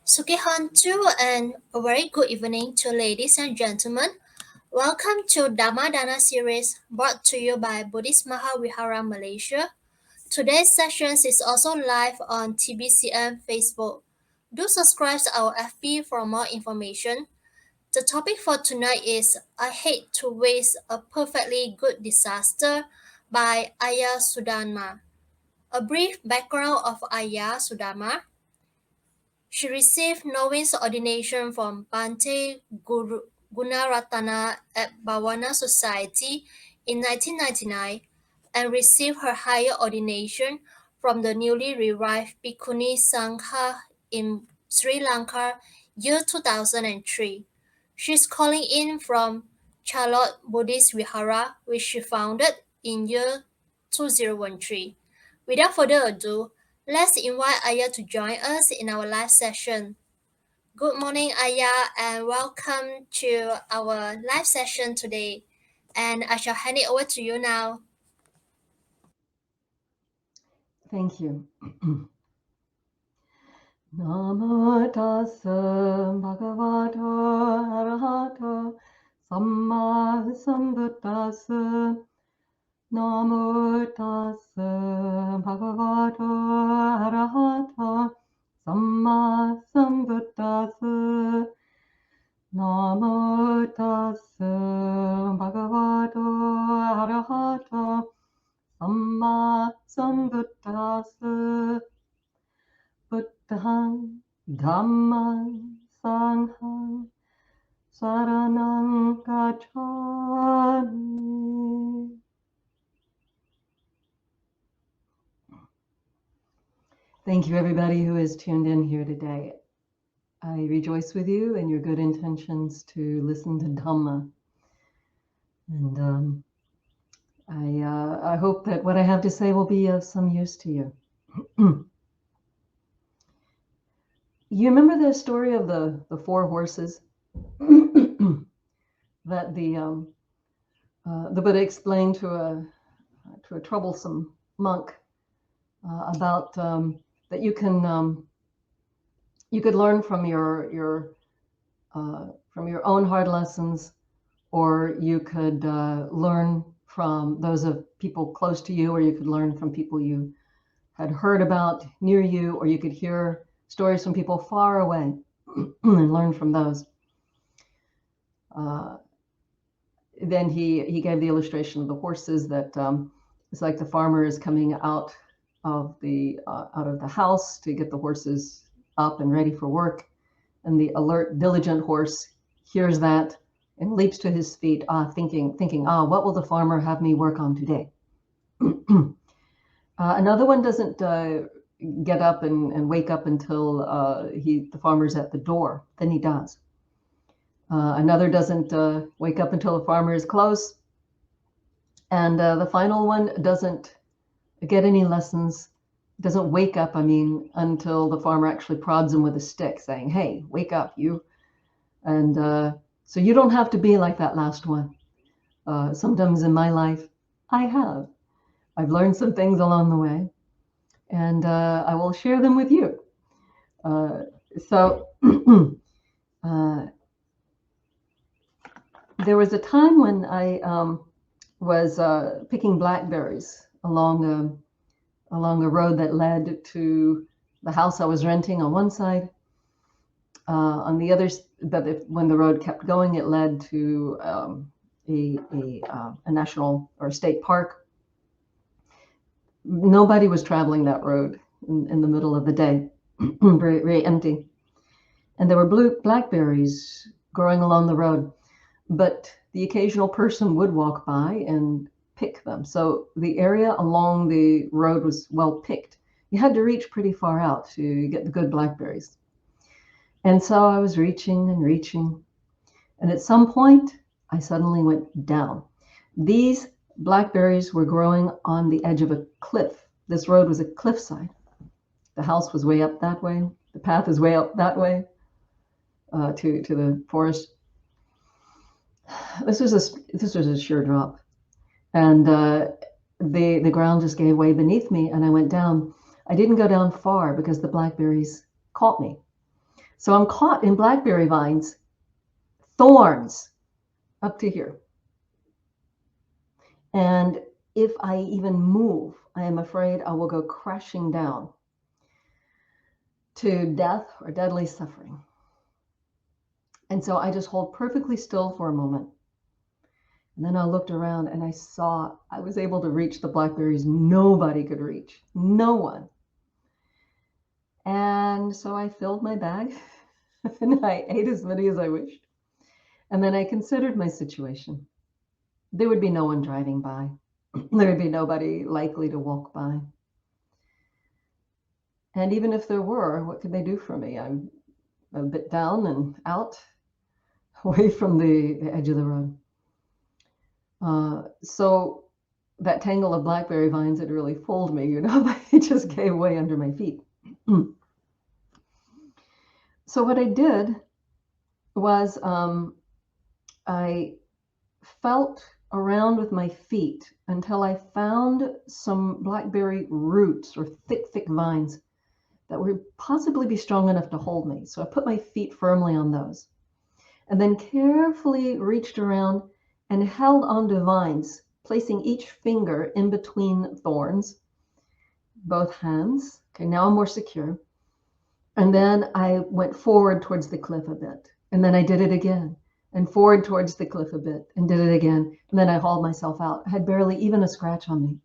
Sukihantu and a very good evening to ladies and gentlemen. Welcome to Dhammadana series brought to you by Buddhist Mahavihara Malaysia. Today's session is also live on TBCM Facebook. Do subscribe to our FB for more information. The topic for tonight is I Hate to Waste a Perfectly Good Disaster by Ayya Sudhamma. A brief background of Ayya Sudhamma. She received novice ordination from Bhante Gunaratana at Bhavana Society in 1999 and received her higher ordination from the newly revived Bhikkhuni Sangha in Sri Lanka year 2003. She's calling in from Charlotte Buddhist Vihara, which she founded in year 2013. Without further ado, let's invite Ayya to join us in our live session. Good morning, Ayya, and welcome to our live session today. And I shall hand it over to you now. Thank you. Namo tassa bhagavato arahato samma sambuddhassa. Namo tassa bhagavato arahato samma sambuddhassa. Namo tassa bhagavato arahato samma sambuddhassa. Buddhang Dhammang Sanghang Saranang Gacchami. Thank you, everybody who is tuned in here today. I rejoice with you and your good intentions to listen to Dhamma. And I hope that what I have to say will be of some use to you. You remember the story of the four horses that the Buddha explained to a troublesome monk about that you could learn from your own hard lessons, or you could learn from those of people close to you, or you could learn from people you had heard about near you, or you could hear stories from people far away and learn from those. Then he gave the illustration of the horses that it's like the farmer is coming out of the house to get the horses up and ready for work, and the alert, diligent horse hears that and leaps to his feet, thinking, what will the farmer have me work on today? Another one doesn't get up and wake up until the farmer's at the door. Then he does. Another doesn't wake up until the farmer is close. And the final one doesn't get any lessons, doesn't wake up, until the farmer actually prods him with a stick saying, hey, wake up, you. And so you don't have to be like that last one. Sometimes in my life, I've learned some things along the way, and I will share them with you. There was a time when I was picking blackberries along a road that led to the house I was renting on one side. On the other, when the road kept going, it led to a national or state park. Nobody was traveling that road in the middle of the day, very, very empty. And there were blackberries growing along the road, but the occasional person would walk by and pick them. So the area along the road was well picked. You had to reach pretty far out to get the good blackberries. And so I was reaching and reaching. And at some point, I suddenly went down. These blackberries were growing on the edge of a cliff. This road was a cliffside. The house was way up that way. The path is way up that way to the forest. This was a sheer drop. And the ground just gave way beneath me, and I went down. I didn't go down far because the blackberries caught me. So I'm caught in blackberry vines, thorns up to here. And if I even move, I am afraid I will go crashing down to death or deadly suffering. And so I just hold perfectly still for a moment. And then I looked around and I saw I was able to reach the blackberries nobody could reach. No one. And so I filled my bag and I ate as many as I wished. And then I considered my situation. There would be no one driving by. There would be nobody likely to walk by. And even if there were, what could they do for me? I'm a bit down and out, away from the edge of the road. So that tangle of blackberry vines had really fooled me, it just gave way under my feet. So what I did was I felt around with my feet until I found some blackberry roots or thick vines that would possibly be strong enough to hold me. So I put my feet firmly on those and then carefully reached around and held onto vines, placing each finger in between thorns, both hands. Okay, now I'm more secure. And then I went forward towards the cliff a bit. And then I did it again and forward towards the cliff a bit and did it again. And then I hauled myself out. I had barely even a scratch on me.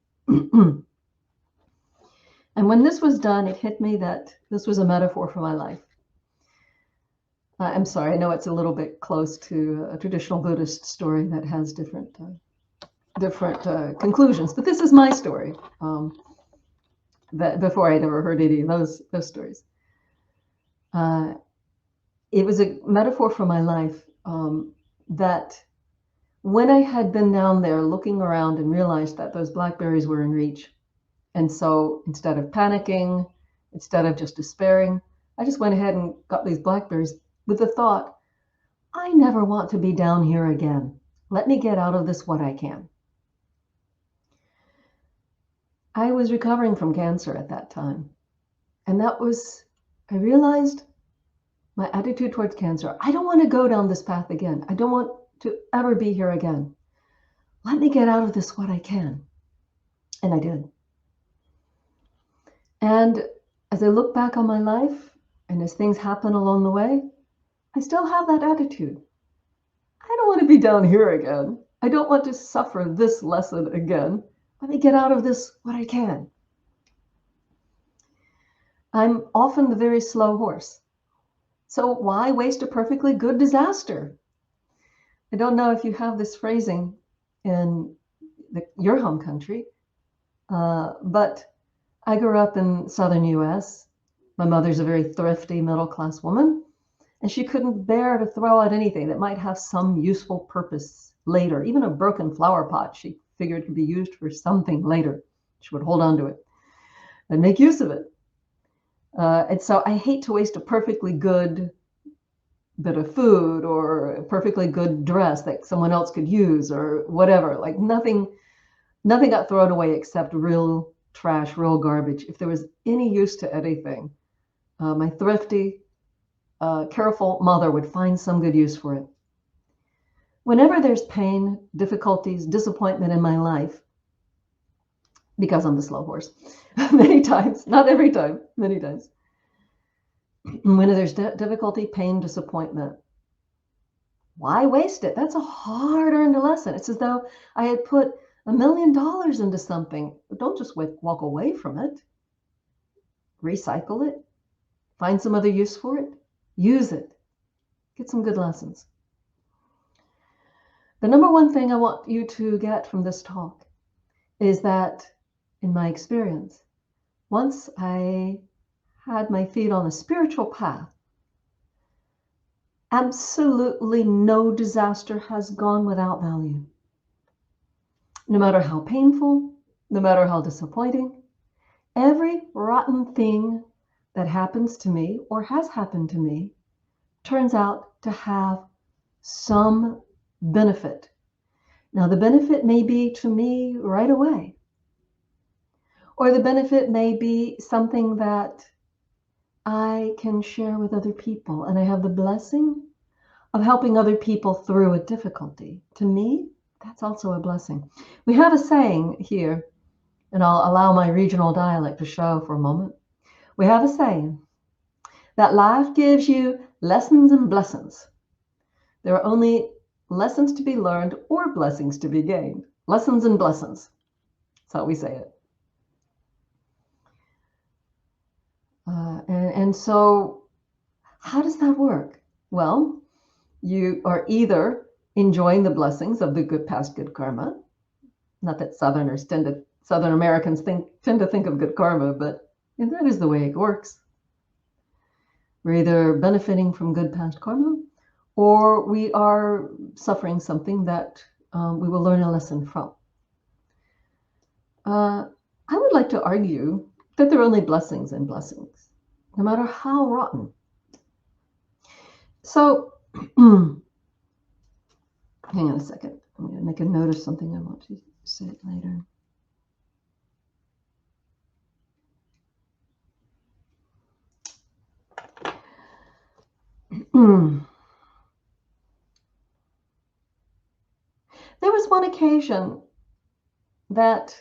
And when this was done, it hit me that this was a metaphor for my life. I'm sorry, I know it's a little bit close to a traditional Buddhist story that has different conclusions, but this is my story. That before I'd ever heard any of those stories. It was a metaphor for my life that when I had been down there looking around and realized that those blackberries were in reach, and so instead of panicking, instead of just despairing, I just went ahead and got these blackberries with the thought, I never want to be down here again. Let me get out of this what I can. I was recovering from cancer at that time. And I realized my attitude towards cancer. I don't want to go down this path again. I don't want to ever be here again. Let me get out of this what I can. And I did. And as I look back on my life and as things happen along the way, I still have that attitude. I don't want to be down here again. I don't want to suffer this lesson again. Let me get out of this what I can. I'm often the very slow horse. So why waste a perfectly good disaster? I don't know if you have this phrasing in your home country, but I grew up in southern US. My mother's a very thrifty middle-class woman, and she couldn't bear to throw out anything that might have some useful purpose later. Even a broken flower pot, she figured could be used for something later. She would hold on to it and make use of it. And so I hate to waste a perfectly good bit of food or a perfectly good dress that someone else could use or whatever. Like nothing got thrown away except real trash, real garbage. If there was any use to anything, my thrifty, careful mother would find some good use for it. Whenever there's pain, difficulties, disappointment in my life, because I'm the slow horse, many times, not every time, many times, when there's difficulty, pain, disappointment, why waste it? That's a hard-earned lesson. It's as though I had put $1 million into something. Don't just walk away from it. Recycle it. Find some other use for it. Use it. Get some good lessons. The number one thing I want you to get from this talk is that, in my experience, once I had my feet on a spiritual path, absolutely no disaster has gone without value. No matter how painful, no matter how disappointing, every rotten thing that happens to me or has happened to me turns out to have some benefit. Now, the benefit may be to me right away, or the benefit may be something that I can share with other people, and I have the blessing of helping other people through a difficulty. To me, that's also a blessing. We have a saying here, and I'll allow my regional dialect to show for a moment. We have a saying that life gives you lessons and blessings. There are only lessons to be learned or blessings to be gained. Lessons and blessings. That's how we say it. And so, how does that work? Well, you are either enjoying the blessings of the good past good karma. Not that Southern Americans tend to think of good karma, but that is the way it works. We're either benefiting from good past karma, or we are suffering something that we will learn a lesson from. I would like to argue that there are only blessings and blessings, no matter how rotten. So, hang on a second. I'm going to make a note of something I want to say later. There was one occasion that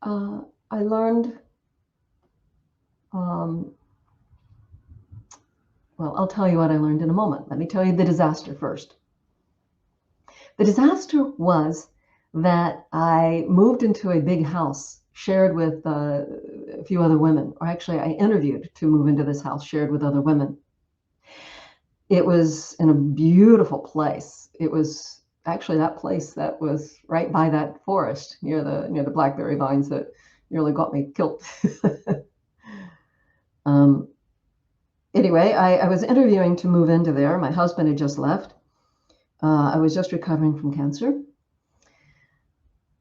I learned, well, I'll tell you what I learned in a moment. Let me tell you the disaster first. The disaster was that I moved into a big house shared with a few other women, or actually I interviewed to move into this house shared with other women. It was in a beautiful place. It was actually that place that was right by that forest near the blackberry vines that nearly got me killed. Anyway, I was interviewing to move into there. My husband had just left. I was just recovering from cancer.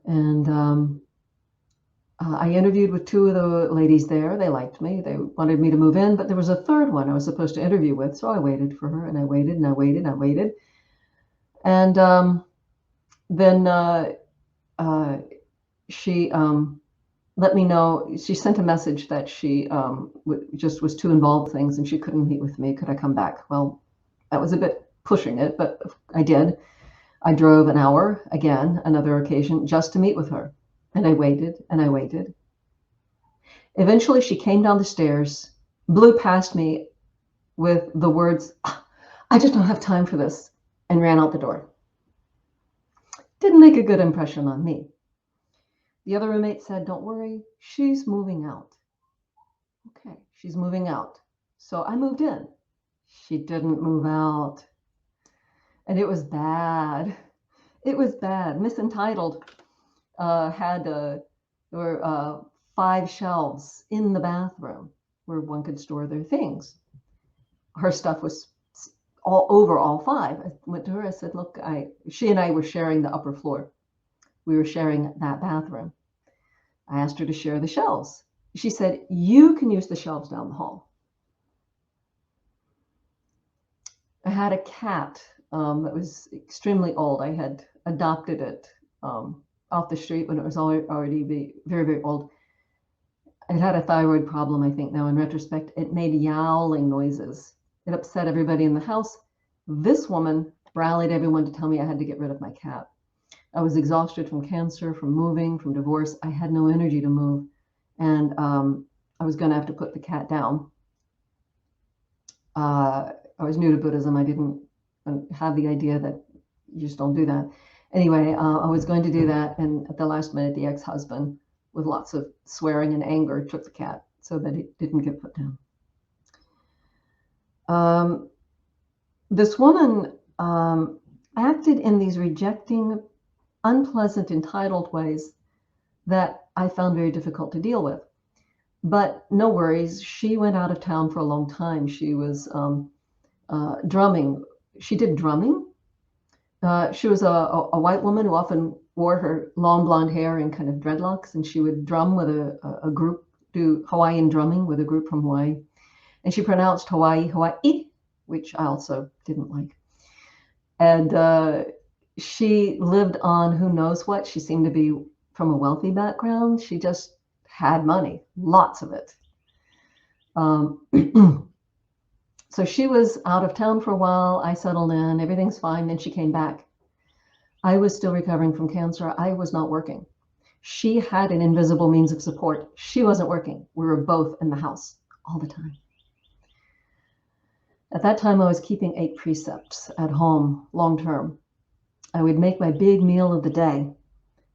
And I interviewed with two of the ladies there. They liked me. They wanted me to move in, but there was a third one I was supposed to interview with. So I waited for her, and I waited, and I waited, and I waited. And then she let me know. She sent a message that she just was too involved with things, and she couldn't meet with me. Could I come back? Well, that was a bit pushing it, but I did. I drove an hour, again, another occasion, just to meet with her. And I waited, and I waited. Eventually, she came down the stairs, blew past me with the words, "I just don't have time for this," and ran out the door. Didn't make a good impression on me. The other roommate said, "Don't worry, she's moving out." Okay, she's moving out. So I moved in. She didn't move out. And it was bad. It was bad. Miss Entitled there were 5 shelves in the bathroom where one could store their things. Her stuff was all over all 5. I went to her, I said, "Look, she and I were sharing the upper floor. We were sharing that bathroom." I asked her to share the shelves. She said, "You can use the shelves down the hall." I had a cat that was extremely old. I had adopted it off the street when it was already very, very old. It had a thyroid problem, I think now in retrospect. It made yowling noises. It upset everybody in the house. This woman rallied everyone to tell me I had to get rid of my cat. I was exhausted from cancer, from moving, from divorce. I had no energy to move. And I was going to have to put the cat down. I was new to Buddhism. I didn't have the idea that you just don't do that. Anyway, I was going to do that. And at the last minute, the ex-husband, with lots of swearing and anger, took the cat so that it didn't get put down. This woman acted in these rejecting, unpleasant, entitled ways that I found very difficult to deal with. But no worries, she went out of town for a long time. She was drumming. She did drumming. She was a white woman who often wore her long blonde hair in kind of dreadlocks, and she would drum with a group, do Hawaiian drumming with a group from Hawaii. And she pronounced Hawaii, Hawaii, which I also didn't like. And she lived on who knows what. She seemed to be from a wealthy background. She just had money, lots of it. So she was out of town for a while. I settled in, everything's fine. Then she came back. I was still recovering from cancer. I was not working. She had an invisible means of support. She wasn't working. We were both in the house all the time. At that time, I was keeping 8 precepts at home long term. I would make my big meal of the day,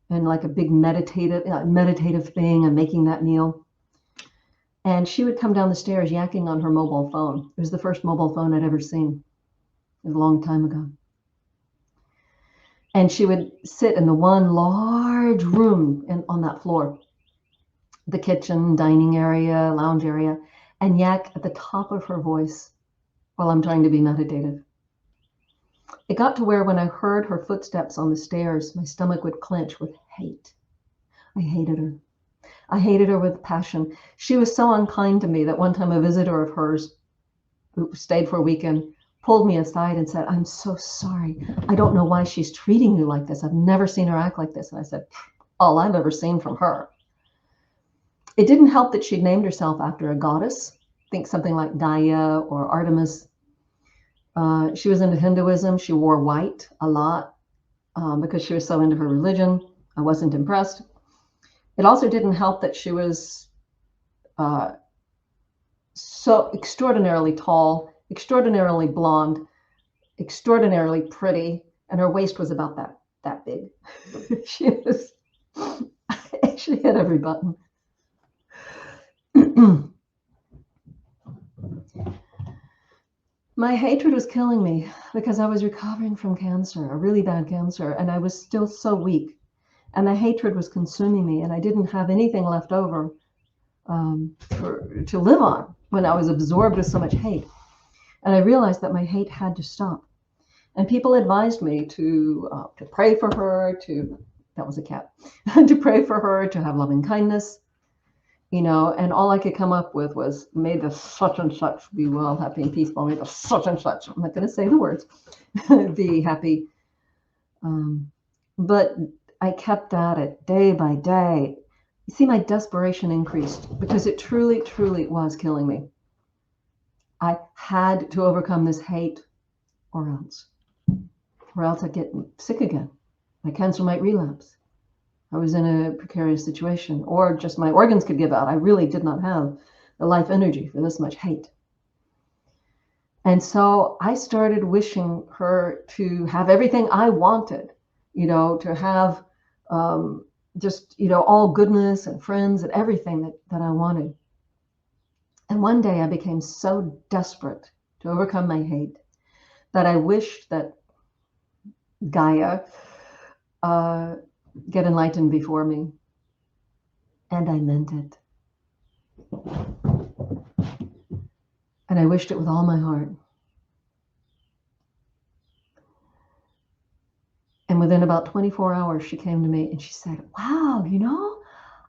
and like a big meditative thing, I'm making that meal. And she would come down the stairs yakking on her mobile phone. It was the first mobile phone I'd ever seen. It was a long time ago. And she would sit in the one large room on that floor, the kitchen, dining area, lounge area, and yak at the top of her voice while I'm trying to be meditative. It got to where when I heard her footsteps on the stairs, my stomach would clench with hate. I hated her. I hated her with passion. She was so unkind to me that one time a visitor of hers who stayed for a weekend pulled me aside and said, "I'm so sorry. I don't know why she's treating you like this. I've never seen her act like this." And I said, "All I've ever seen from her." It didn't help that she'd named herself after a goddess. Think something like Gaia or Artemis. She was into Hinduism. She wore white a lot because she was so into her religion. I wasn't impressed. It also didn't help that she was so extraordinarily tall, extraordinarily blonde, extraordinarily pretty, and her waist was about that big. She hit every button. My hatred was killing me because I was recovering from cancer, a really bad cancer, and I was still so weak. And the hatred was consuming me, and I didn't have anything left over to live on when I was absorbed with so much hate. And I realized that my hate had to stop. And people advised me to pray for her, that was a cat, to pray for her, to have loving kindness, and all I could come up with was, "May the such and such be well, happy, and peaceful. May the such and such," I'm not going to say the words, "be happy." But I kept at it day by day. You see, my desperation increased because it truly, truly was killing me. I had to overcome this hate or else I'd get sick again. My cancer might relapse. I was in a precarious situation, or just my organs could give out. I really did not have the life energy for this much hate. And so I started wishing her to have everything I wanted, to have just, all goodness and friends and everything that I wanted. And one day I became so desperate to overcome my hate that I wished that Gaia get enlightened before me. And I meant it. And I wished it with all my heart. And within about 24 hours, she came to me and she said, "Wow,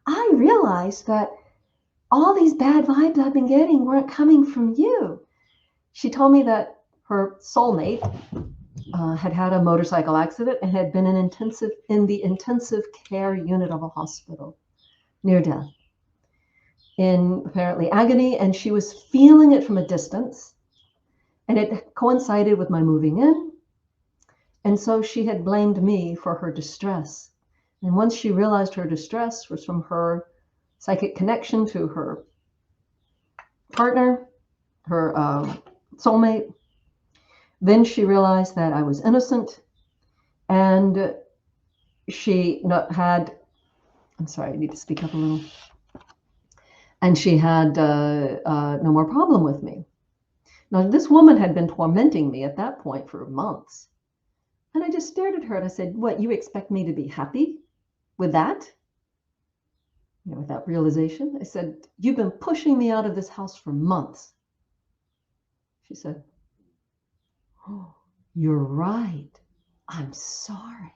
I realized that all these bad vibes I've been getting weren't coming from you." She told me that her soulmate had had a motorcycle accident and had been in the intensive care unit of a hospital, near death, in apparently agony, and she was feeling it from a distance, and it coincided with my moving in, and so she had blamed me for her distress. And once she realized her distress was from her psychic connection to her partner, her soulmate, then she realized that I was innocent, and she had, I'm sorry, I need to speak up a little, and she had no more problem with me. Now, this woman had been tormenting me at that point for months. And I just stared at her and I said, "What, you expect me to be happy with that?" With that realization, I said, "You've been pushing me out of this house for months." She said, "Oh, you're right. I'm sorry."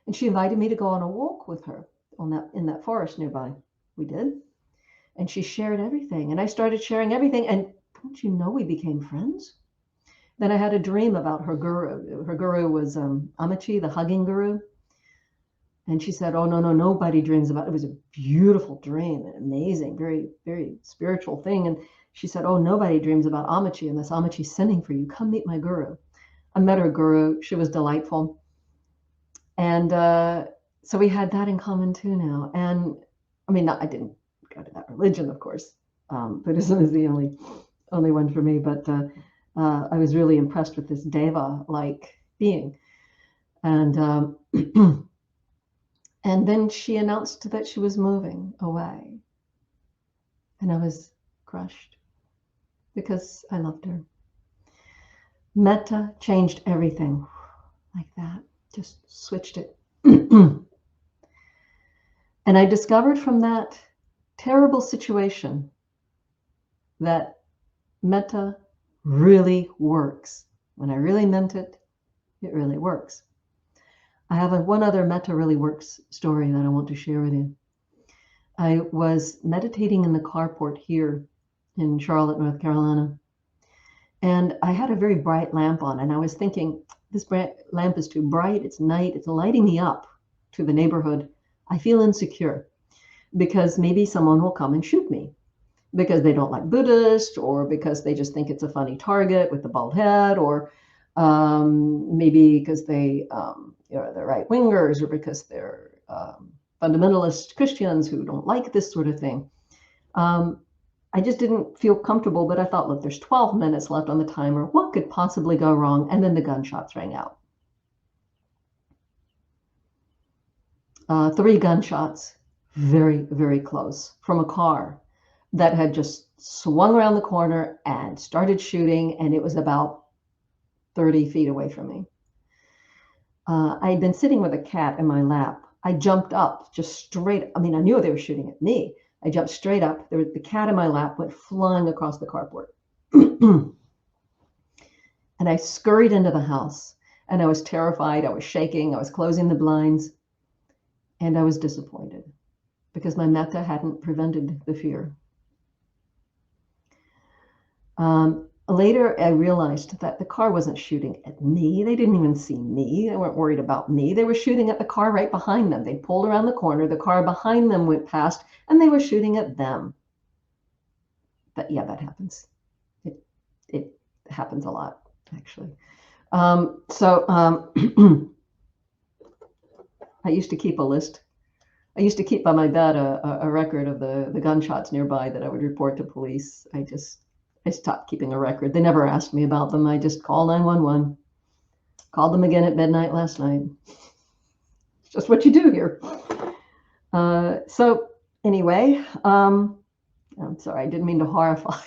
And she invited me to go on a walk with her in that forest nearby. We did. And she shared everything. And I started sharing everything. And don't you know, we became friends? Then I had a dream about her guru. Her guru was Amici, the hugging guru. And she said, oh, no, nobody dreams about it. It was a beautiful dream, an amazing, very, very spiritual thing. And she said, oh, nobody dreams about Amachi, unless Amachi's sending for you. Come meet my guru. I met her guru. She was delightful. And so we had that in common too now. And I mean, I didn't go to that religion, of course. Buddhism is the only one for me. But I was really impressed with this deva-like being. And and then she announced that she was moving away. And I was crushed because I loved her. Metta changed everything like that, just switched it. And I discovered from that terrible situation that metta really works. When I really meant it, it really works. I have one other metta really works story that I want to share with you. I was meditating in the carport here in Charlotte, North Carolina, and I had a very bright lamp on, and I was thinking, this lamp is too bright, it's night, it's lighting me up to the neighborhood. I feel insecure because maybe someone will come and shoot me because they don't like Buddhists, or because they just think it's a funny target with the bald head, or maybe because they're right wingers, or because they're fundamentalist Christians who don't like this sort of thing. I just didn't feel comfortable, but I thought, look, there's 12 minutes left on the timer. What could possibly go wrong? And then the gunshots rang out. 3 gunshots, very, very close, from a car that had just swung around the corner and started shooting, and it was about 30 feet away from me. I'd been sitting with a cat in my lap. I jumped up just straight. I mean, I knew they were shooting at me. I jumped straight up. The cat in my lap went flying across the carport. And I scurried into the house, and I was terrified. I was shaking. I was closing the blinds. And I was disappointed because my metta hadn't prevented the fear. Later, I realized that the car wasn't shooting at me. They didn't even see me. They weren't worried about me. They were shooting at the car right behind them. They pulled around the corner. The car behind them went past, and they were shooting at them. But yeah, that happens. It happens a lot, actually. I used to keep a list. I used to keep by my bed a record of the gunshots nearby that I would report to police. I stopped keeping a record. They never asked me about them. I just called 911. Called them again at midnight last night. It's just what you do here. So anyway, I'm sorry, I didn't mean to horrify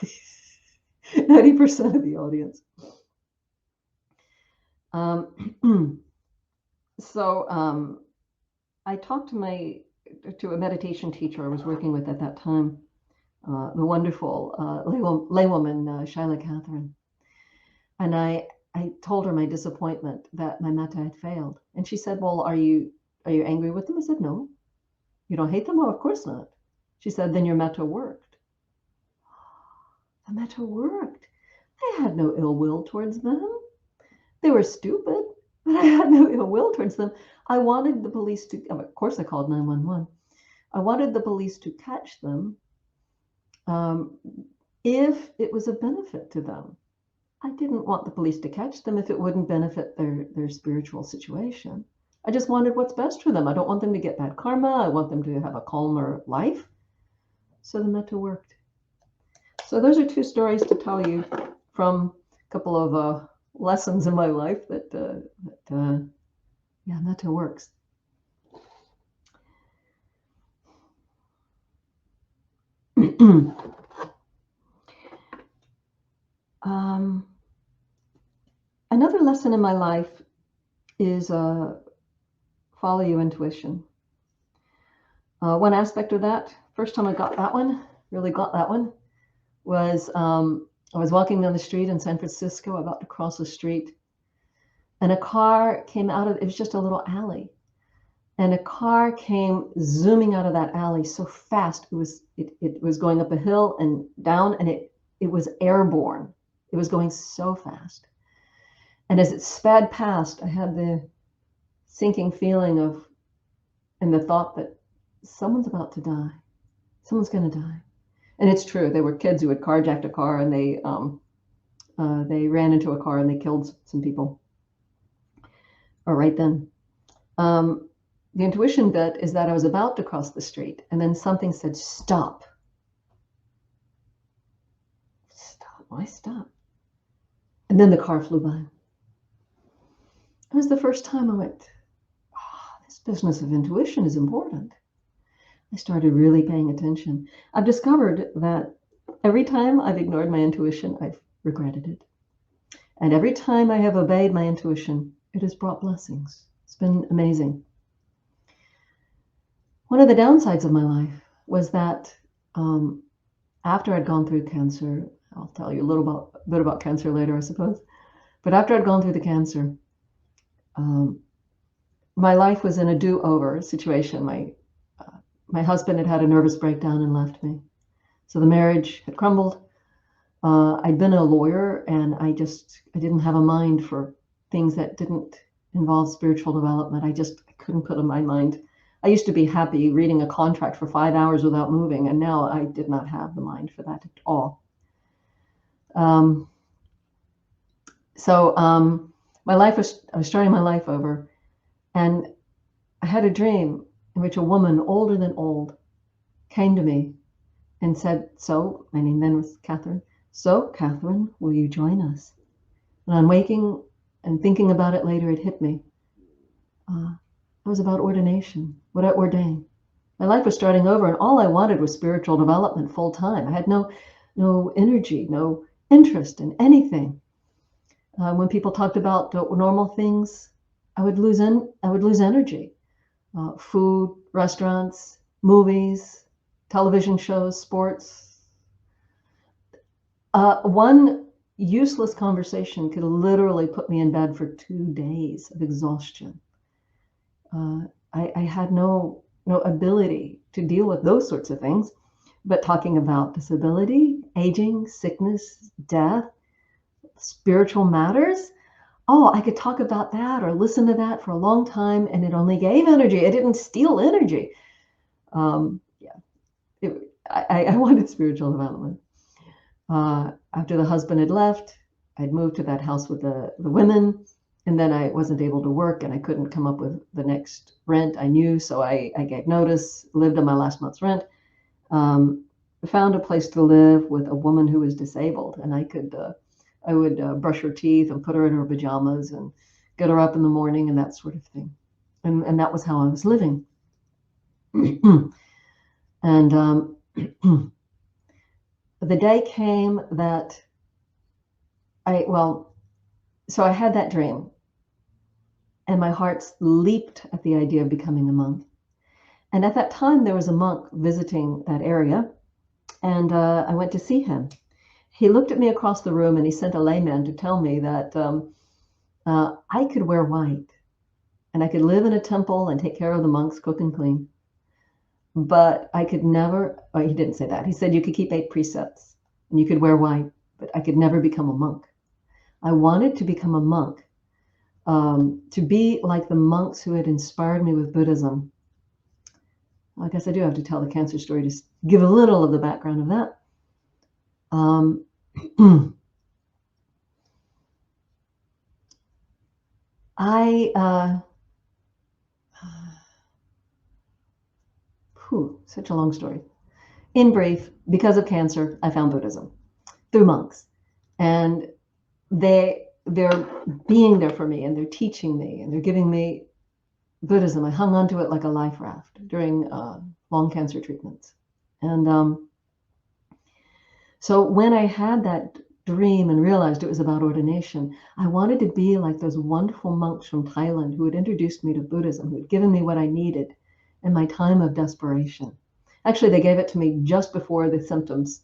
90% of the audience. I talked to a meditation teacher I was working with at that time, the wonderful laywoman, Shaila Catherine. And I told her my disappointment that my metta had failed. And she said, well, are you angry with them? I said, no. You don't hate them? Oh, of course not. She said, then your metta worked. The metta worked. I had no ill will towards them. They were stupid, but I had no ill will towards them. I wanted the police to, of course I called 911. I wanted the police to catch them if it was a benefit to them. I didn't want the police to catch them if it wouldn't benefit their spiritual situation. I just wanted what's best for them. I don't want them to get bad karma. I want them to have a calmer life. So the metta worked. So those are 2 stories to tell you from a couple of lessons in my life that metta works. Another lesson in my life is follow your intuition. One aspect of that, first time I got that one, was I was walking down the street in San Francisco, about to cross the street, and a car came out of, it was just a little alley, and a car came zooming out of that alley so fast, it was going up a hill and down, and it was airborne. It was going so fast. And as it sped past, I had the sinking feeling of and the thought that someone's about to die, someone's going to die. And it's true. There were kids who had carjacked a car, and they ran into a car and they killed some people. Or right then. The intuition bit is that I was about to cross the street, and then something said, "Stop." Stop. Why stop? And then the car flew by. It was the first time I went, this business of intuition is important. I started really paying attention. I've discovered that every time I've ignored my intuition, I've regretted it. And every time I have obeyed my intuition, it has brought blessings. It's been amazing. One of the downsides of my life was that after I'd gone through cancer, I'll tell you a little bit about cancer later, I suppose. But after I'd gone through the cancer, my life was in a do-over situation. My husband had had a nervous breakdown and left me. So the marriage had crumbled. I'd been a lawyer, and I didn't have a mind for things that didn't involve spiritual development. I couldn't put in my mind. I used to be happy reading a contract for 5 hours without moving, and now I did not have the mind for that at all. I was starting my life over, and I had a dream in which a woman older than old came to me and said, "So," my name then was Catherine, "So, Catherine, will you join us?" And on waking and thinking about it later, it hit me. It was about ordination, what I ordained. My life was starting over, and all I wanted was spiritual development full time. I had no energy, no interest in anything. When people talked about normal things, I would lose energy. Food, restaurants, movies, television shows, sports. One useless conversation could literally put me in bed for 2 days of exhaustion. I had no ability to deal with those sorts of things, but talking about disability, aging, sickness, death, spiritual matters, I could talk about that or listen to that for a long time, and it only gave energy. It didn't steal energy. I wanted spiritual development. After the husband had left, I'd moved to that house with the women, and then I wasn't able to work, and I couldn't come up with the next rent I knew, so I gave notice, lived on my last month's rent, found a place to live with a woman who was disabled, and I would brush her teeth and put her in her pajamas and get her up in the morning and that sort of thing. And that was how I was living. And the day came that so I had that dream, and my heart leaped at the idea of becoming a monk. And at that time, there was a monk visiting that area, and I went to see him. He looked at me across the room, and he sent a layman to tell me that I could wear white, and I could live in a temple and take care of the monks, cook and clean. But I could never, he didn't say that. He said you could keep 8 precepts, and you could wear white, but I could never become a monk. I wanted to become a monk, to be like the monks who had inspired me with Buddhism. I guess I do have to tell the cancer story to give a little of the background of that. Such a long story. In brief, because of cancer, I found Buddhism through monks, and they're being there for me, and they're teaching me, and they're giving me Buddhism. I hung onto it like a life raft during long cancer treatments. And so when I had that dream and realized it was about ordination, I wanted to be like those wonderful monks from Thailand who had introduced me to Buddhism, who had given me what I needed in my time of desperation. Actually, they gave it to me just before the symptoms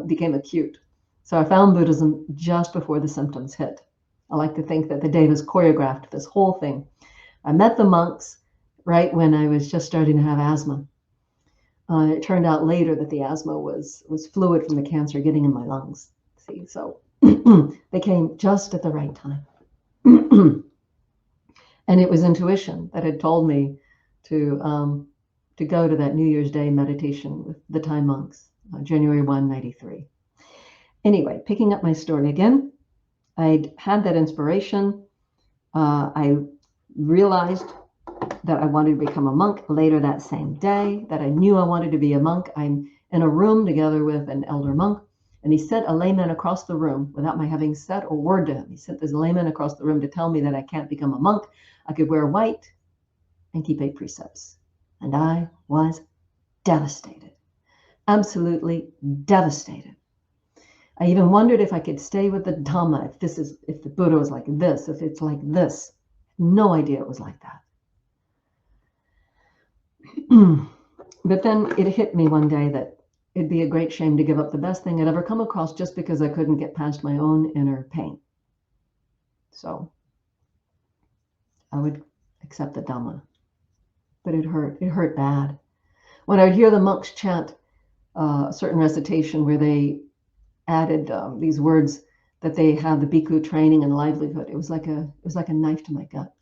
became acute. So I found Buddhism just before the symptoms hit. I like to think that the day was choreographed, this whole thing. I met the monks right when I was just starting to have asthma. It turned out later that the asthma was fluid from the cancer getting in my lungs. See, so they came just at the right time. And it was intuition that had told me to go to that New Year's Day meditation with the Thai monks, January 1, 93. Anyway, picking up my story again, I'd had that inspiration. I realized that I wanted to become a monk later that same day, that I knew I wanted to be a monk. I'm in a room together with an elder monk, and he sent a layman across the room without my having said a word to him. He sent this layman across the room to tell me that I can't become a monk. I could wear white and keep 8 precepts. And I was devastated, absolutely devastated. I even wondered if I could stay with the Dhamma, if the Buddha was like this, if it's like this. No idea it was like that. But then it hit me one day that it'd be a great shame to give up the best thing I'd ever come across just because I couldn't get past my own inner pain. So I would accept the Dhamma. But it hurt bad. When I would hear the monks chant a certain recitation where they added these words that they had the bhikkhu training and livelihood, it was like a knife to my gut.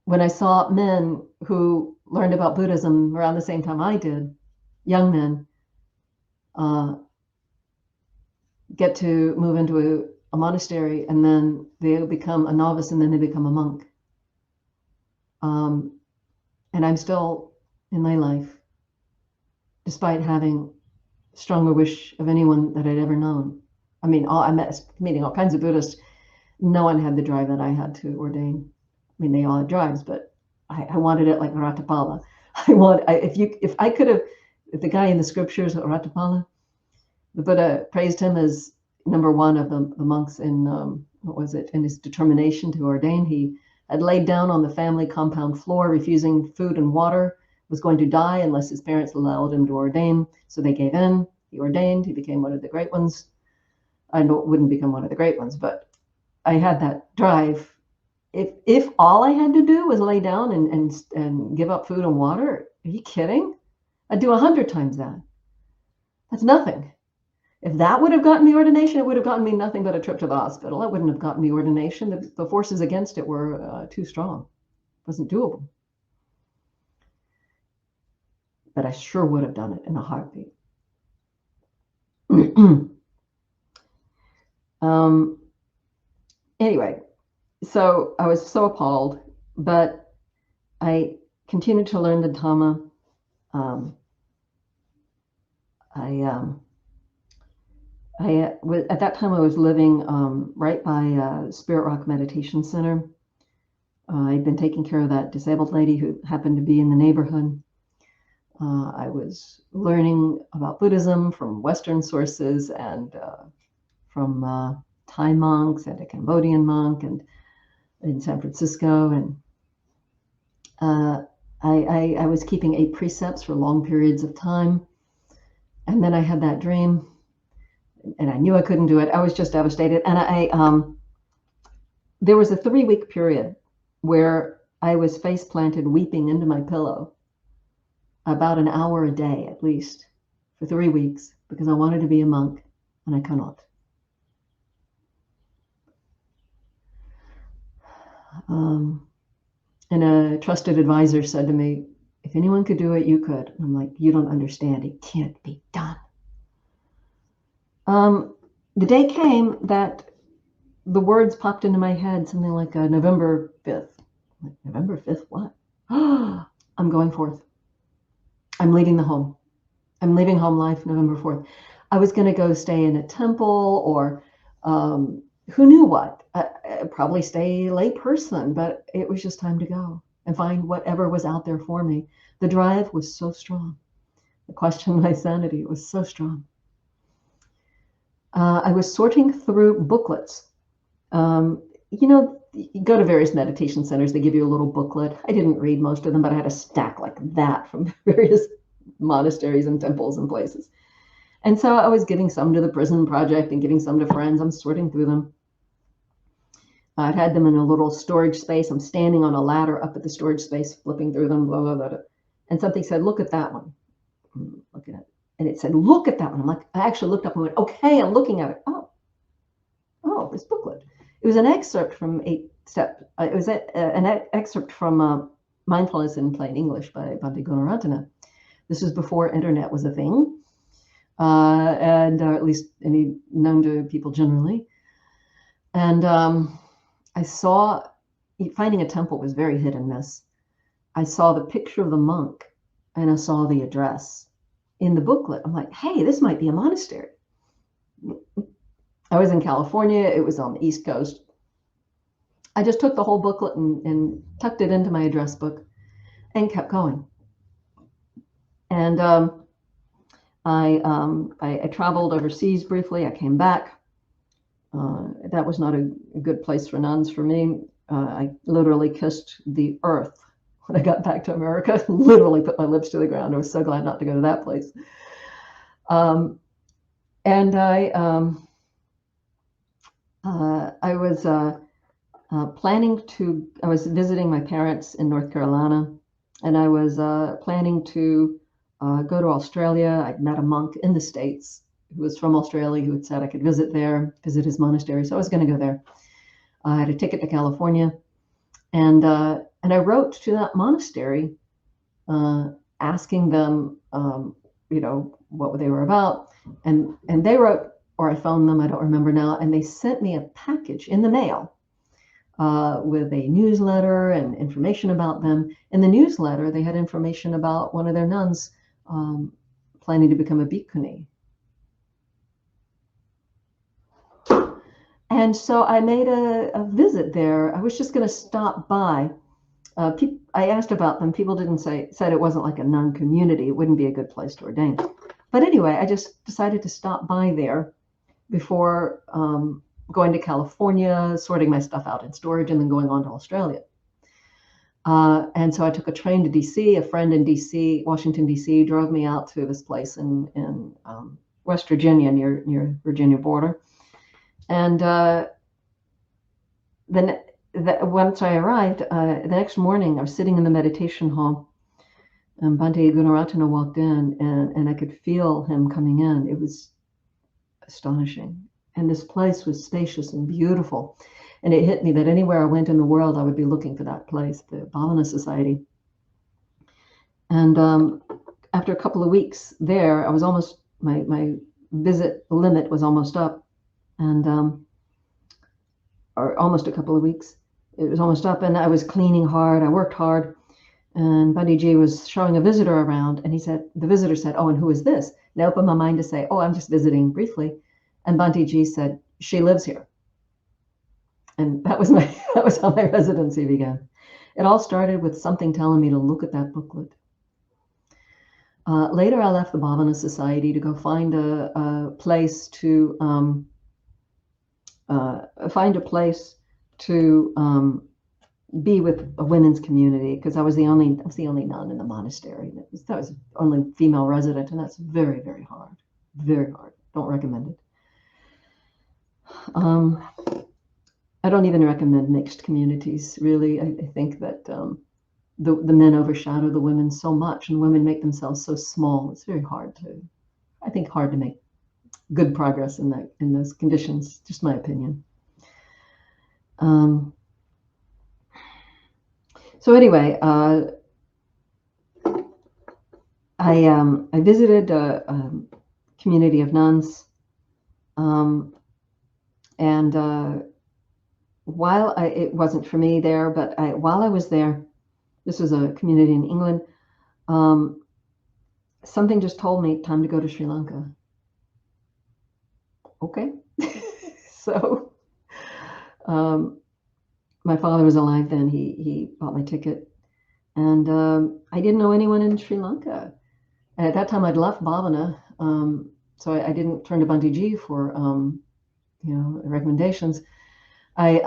When I saw men who learned about Buddhism around the same time I did, young men, get to move into a monastery and then they become a novice and then they become a monk. And I'm still in my life, despite having stronger wish of anyone that I'd ever known. I mean, I met meeting all kinds of Buddhists. No one had the drive that I had to ordain. I mean, they all had drives, but I wanted it like Ratapala. If the guy in the scriptures, Ratapala, the Buddha praised him as number one of the monks in, in his determination to ordain. He had laid down on the family compound floor, refusing food and water, was going to die unless his parents allowed him to ordain. So they gave in. He ordained. He became one of the great ones. I wouldn't become one of the great ones, but I had that drive. If all I had to do was lay down and give up food and water, are you kidding? I'd do 100 times that. That's nothing. If that would have gotten me ordination, it would have gotten me nothing but a trip to the hospital. It wouldn't have gotten me ordination. The forces against it were too strong. It wasn't doable. But I sure would have done it in a heartbeat. Anyway, so I was so appalled, but I continued to learn the Dhamma. At that time I was living right by Spirit Rock Meditation Center. I'd been taking care of that disabled lady who happened to be in the neighborhood. I was learning about Buddhism from Western sources and from Thai monks and a Cambodian monk and in San Francisco. And I was keeping 8 precepts for long periods of time. And then I had that dream and I knew I couldn't do it. I was just devastated. And there was a 3-week period where I was face planted weeping into my pillow about an hour a day at least for 3 weeks because I wanted to be a monk and I cannot. And a trusted advisor said to me, if anyone could do it, you could. And I'm like, you don't understand. It can't be done. The day came that the words popped into my head, something like November 5th. Like, November 5th, what? I'm going forth. I'm leaving the home. I'm leaving home life November 4th. I was going to go stay in a temple or who knew what? I'd probably stay lay person, but it was just time to go and find whatever was out there for me. The drive was so strong. The question of my sanity was so strong. I was sorting through booklets. You go to various meditation centers, they give you a little booklet. I didn't read most of them, but I had a stack like that from various monasteries and temples and places. And so I was giving some to the Prison Project and giving some to friends. I'm sorting through them. I'd had them in a little storage space. I'm standing on a ladder up at the storage space, flipping through them, blah, blah, blah. And something said, look at that one. I'm looking at it. And it said, look at that one. I'm like, I actually looked up and went, okay, I'm looking at it. Oh, this booklet. It was an excerpt from 8 Steps. It was an excerpt from Mindfulness in Plain English by Bhante Gunaratana. This was before internet was a thing, and at least any known to people generally. And I saw, finding a temple was very hit and miss. I saw the picture of the monk and I saw the address in the booklet. I'm like, hey, this might be a monastery. I was in California. It was on the East Coast. I just took the whole booklet and tucked it into my address book and kept going. And I traveled overseas briefly. I came back. That was not a good place for nuns for me. I literally kissed the earth when I got back to America. Literally put my lips to the ground. I was so glad not to go to that place. And I was I was visiting my parents in North Carolina, and I was planning to go to Australia. I'd met a monk in the States who was from Australia who had said I could visit his monastery. So I was going to go there. I had a ticket to California, and I wrote to that monastery asking them, what they were about. And they wrote, or I phoned them, I don't remember now, and they sent me a package in the mail with a newsletter and information about them. In the newsletter, they had information about one of their nuns planning to become a bhikkhuni. And so I made a visit there. I was just going to stop by. I asked about them. People said it wasn't like a nun community. It wouldn't be a good place to ordain. But anyway, I just decided to stop by there before going to California, sorting my stuff out in storage, and then going on to Australia. And so I took a train to DC. A friend in DC, Washington, DC, drove me out to this place in West Virginia, near Virginia border. And then once I arrived, the next morning, I was sitting in the meditation hall, and Bhante Gunaratana walked in, and I could feel him coming in. It was astonishing. And this place was spacious and beautiful. And it hit me that anywhere I went in the world, I would be looking for that place, the Bhavana Society. And after a couple of weeks there, I was almost, my visit limit was almost up. And or almost a couple of weeks. It was almost up, and I was cleaning hard. I worked hard. And Bhante Ji was showing a visitor around, and the visitor said, "Oh, and who is this?" And I opened my mind to say, "Oh, I'm just visiting briefly." And Bhante Ji said, "She lives here." And that was how my residency began. It all started with something telling me to look at that booklet. Later, I left the Bhavana Society to go find a place to be with a women's community, because I was the only nun in the monastery. That was the only female resident, and that's very, very hard. Very hard. Don't recommend it. I don't even recommend mixed communities, really. I think that the men overshadow the women so much, and women make themselves so small. It's very hard to make good progress in those conditions. Just my opinion. So anyway, I visited a community of nuns, and it wasn't for me there, but while I was there, this was a community in England. Something just told me time to go to Sri Lanka. Okay, so. My father was alive then. He bought my ticket, and I didn't know anyone in Sri Lanka. And at that time, I'd left Bhavana, so I didn't turn to Bhante Ji for recommendations. I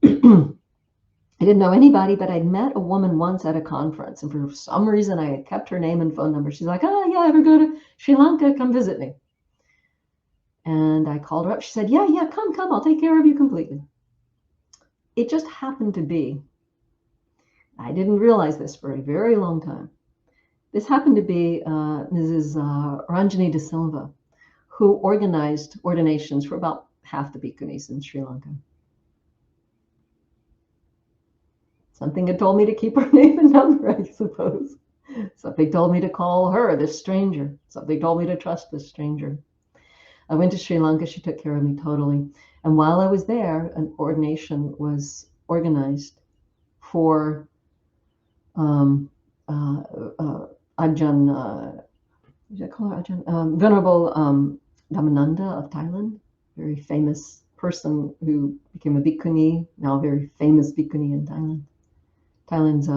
didn't know anybody, but I'd met a woman once at a conference, and for some reason, I had kept her name and phone number. She's like, "Oh yeah, ever go to Sri Lanka? Come visit me." And I called her up. She said, "Yeah, come, I'll take care of you completely." It just happened to be, I didn't realize this for a very long time. This happened to be Mrs. Ranjani De Silva, who organized ordinations for about half the bhikkhunis in Sri Lanka. Something had told me to keep her name and number, I suppose. Something told me to call her, this stranger. Something told me to trust this stranger. I went to Sri Lanka. She took care of me totally. And while I was there, an ordination was organized for Ajahn, what I call her? Ajahn? Venerable Dhammananda of Thailand, very famous person who became a bhikkhuni, now a very famous bhikkhuni in Thailand. Thailand's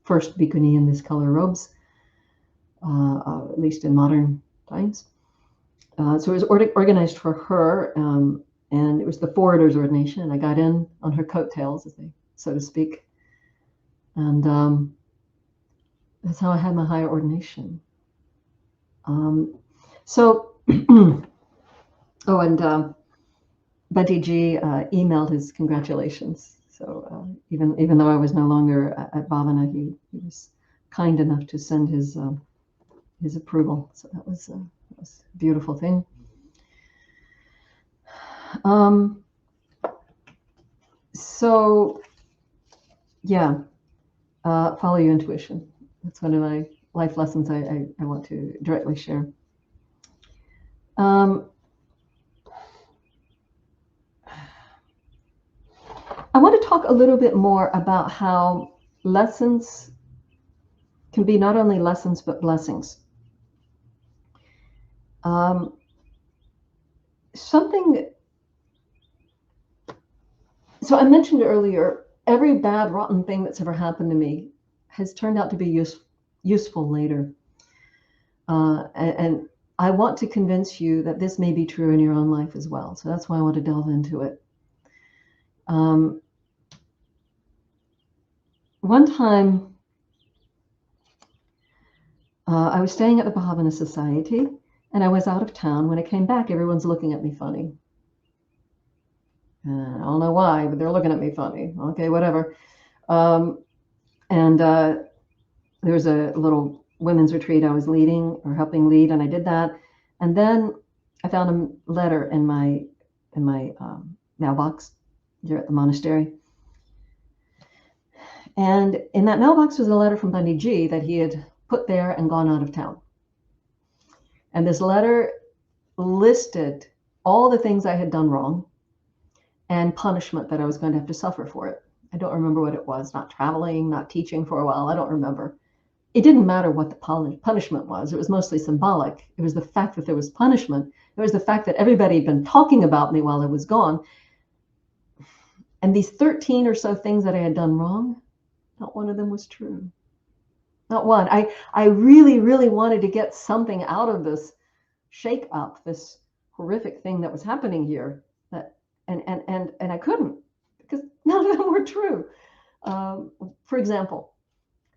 first bhikkhuni in this color robes, at least in modern times. So it was organized for her, and it was the foreigner's ordination. And I got in on her coattails, so to speak. And that's how I had my higher ordination. So, oh, and Bhante Ji emailed his congratulations. So even though I was no longer at Bhavana, he was kind enough to send his approval. So that was a beautiful thing. So yeah, follow your intuition. That's one of my life lessons I want to directly share. I want to talk a little bit more about how lessons can be not only lessons but blessings. So I mentioned earlier, every bad, rotten thing that's ever happened to me has turned out to be useful later. And I want to convince you that this may be true in your own life as well. So that's why I want to delve into it. One time, I was staying at the Bhavana Society, and I was out of town. When I came back, everyone's looking at me funny. I don't know why, but they're looking at me funny. Okay, whatever. And there was a little women's retreat I was leading or helping lead, and I did that. And then I found a letter in my mailbox here at the monastery. And in that mailbox was a letter from Bhante Ji that he had put there and gone out of town. And this letter listed all the things I had done wrong and punishment that I was going to have to suffer for it. I don't remember what it was, not traveling, not teaching for a while. I don't remember. It didn't matter what the punishment was. It was mostly symbolic. It was the fact that there was punishment. It was the fact that everybody had been talking about me while I was gone. And these 13 or so things that I had done wrong, not one of them was true. Not one. I really, really wanted to get something out of this shake up, this horrific thing that was happening here. And I couldn't, because none of them were true. For example,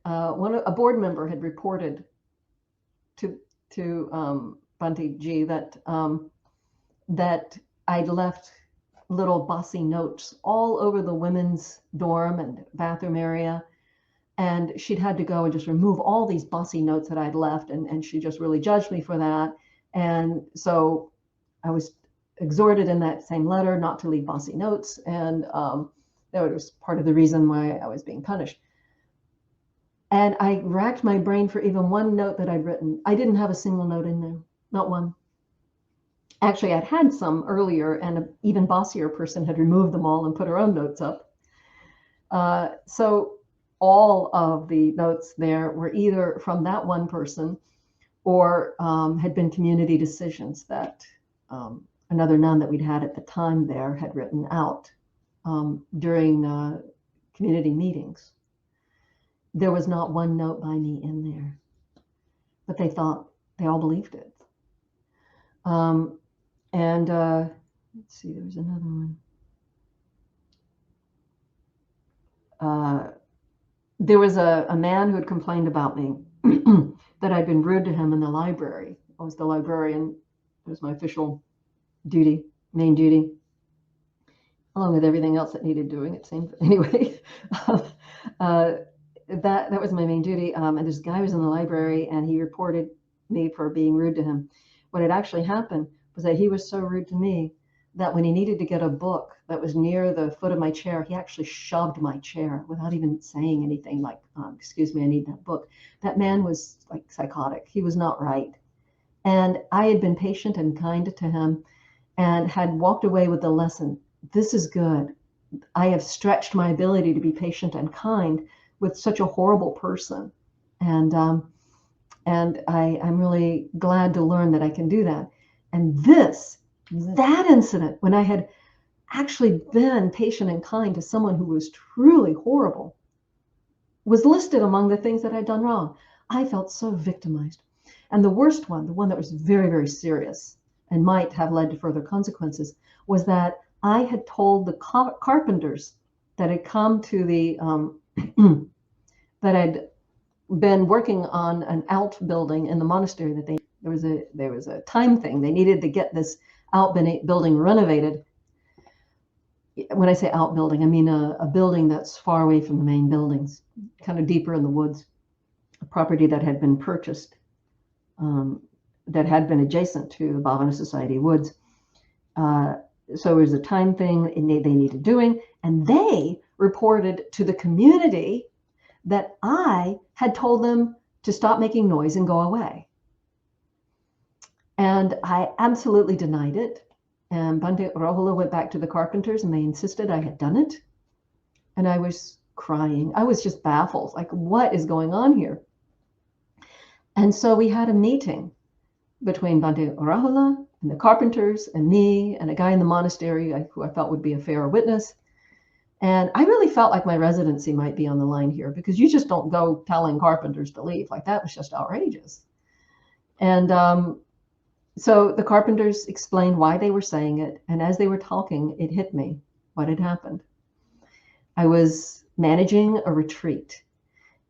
a board member had reported to Bhante Ji that I'd left little bossy notes all over the women's dorm and bathroom area, and she'd had to go and just remove all these bossy notes that I'd left, and she just really judged me for that. And so I was exhorted in that same letter not to leave bossy notes, and that was part of the reason why I was being punished. And I racked my brain for even one note that I'd written. I didn't have a single note in there, not one. Actually, I'd had some earlier, and an even bossier person had removed them all and put her own notes up. So all of the notes there were either from that one person or had been community decisions that another nun that we'd had at the time there had written out during community meetings. There was not one note by me in there, but they all believed it. And let's see, there was another one. There was a man who had complained about me that I'd been rude to him in the library. I was the librarian. It was my official duty, main duty, along with everything else that needed doing, it seemed. Anyway, that was my main duty. And this guy was in the library, and he reported me for being rude to him. What had actually happened was that he was so rude to me that when he needed to get a book that was near the foot of my chair, he actually shoved my chair without even saying anything like, excuse me, I need that book. That man was like psychotic. He was not right. And I had been patient and kind to him and had walked away with the lesson. This is good. I have stretched my ability to be patient and kind with such a horrible person. And I'm really glad to learn that I can do that. And that incident, when I had actually been patient and kind to someone who was truly horrible, was listed among the things that I'd done wrong. I felt so victimized. And the worst one, the one that was very, very serious and might have led to further consequences, was that I had told the carpenters that had come to the, that I'd been working on an outbuilding in the monastery, that there was a time thing. They needed to get this outbuilding renovated. When I say outbuilding, I mean a building that's far away from the main buildings, kind of deeper in the woods, a property that had been purchased, that had been adjacent to the Bhavana Society woods. So it was a time thing they needed doing, and they reported to the community that I had told them to stop making noise and go away. And I absolutely denied it. And Bhante Rahula went back to the carpenters and they insisted I had done it. And I was crying. I was just baffled. Like, what is going on here? And so we had a meeting between Bhante Rahula and the carpenters and me and a guy in the monastery who I felt would be a fair witness. And I really felt like my residency might be on the line here, because you just don't go telling carpenters to leave. Like, that was just outrageous. And so the carpenters explained why they were saying it. And as they were talking, it hit me what had happened. I was managing a retreat,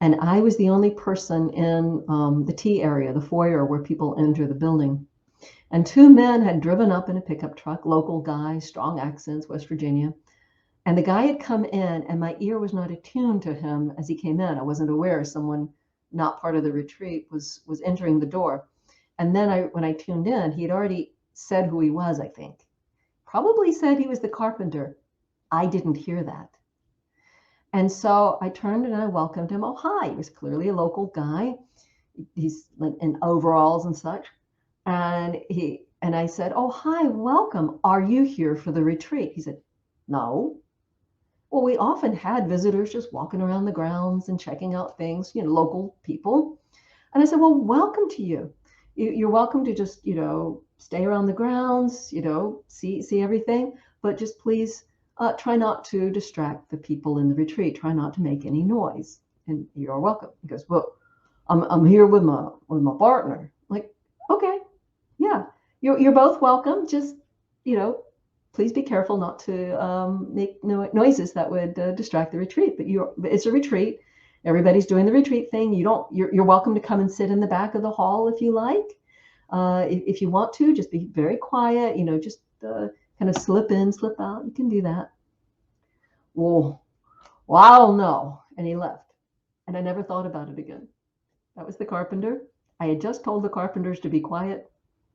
and I was the only person in the tea area, the foyer where people enter the building. And two men had driven up in a pickup truck, local guys, strong accents, West Virginia. And the guy had come in, and my ear was not attuned to him as he came in. I wasn't aware someone not part of the retreat was entering the door. And then when I tuned in, he had already said who he was, I think. Probably said he was the carpenter. I didn't hear that. And so I turned and I welcomed him. Oh, hi. He was clearly a local guy. He's in overalls and such. And I said, oh, hi, welcome. Are you here for the retreat? He said, no. Well, we often had visitors just walking around the grounds and checking out things, local people. And I said, well, welcome to you. You're welcome to just, stay around the grounds, see everything, but just please try not to distract the people in the retreat. Try not to make any noise, and you're welcome. He goes, well, I'm here with my partner. I'm like, okay, yeah, you're both welcome. Just, please be careful not to make noises that would distract the retreat. But it's a retreat. Everybody's doing the retreat thing. You're welcome to come and sit in the back of the hall if you like. If you want to, just be very quiet. Just kind of slip in, slip out. You can do that. Well, no. And he left. And I never thought about it again. That was the carpenter. I had just told the carpenters to be quiet.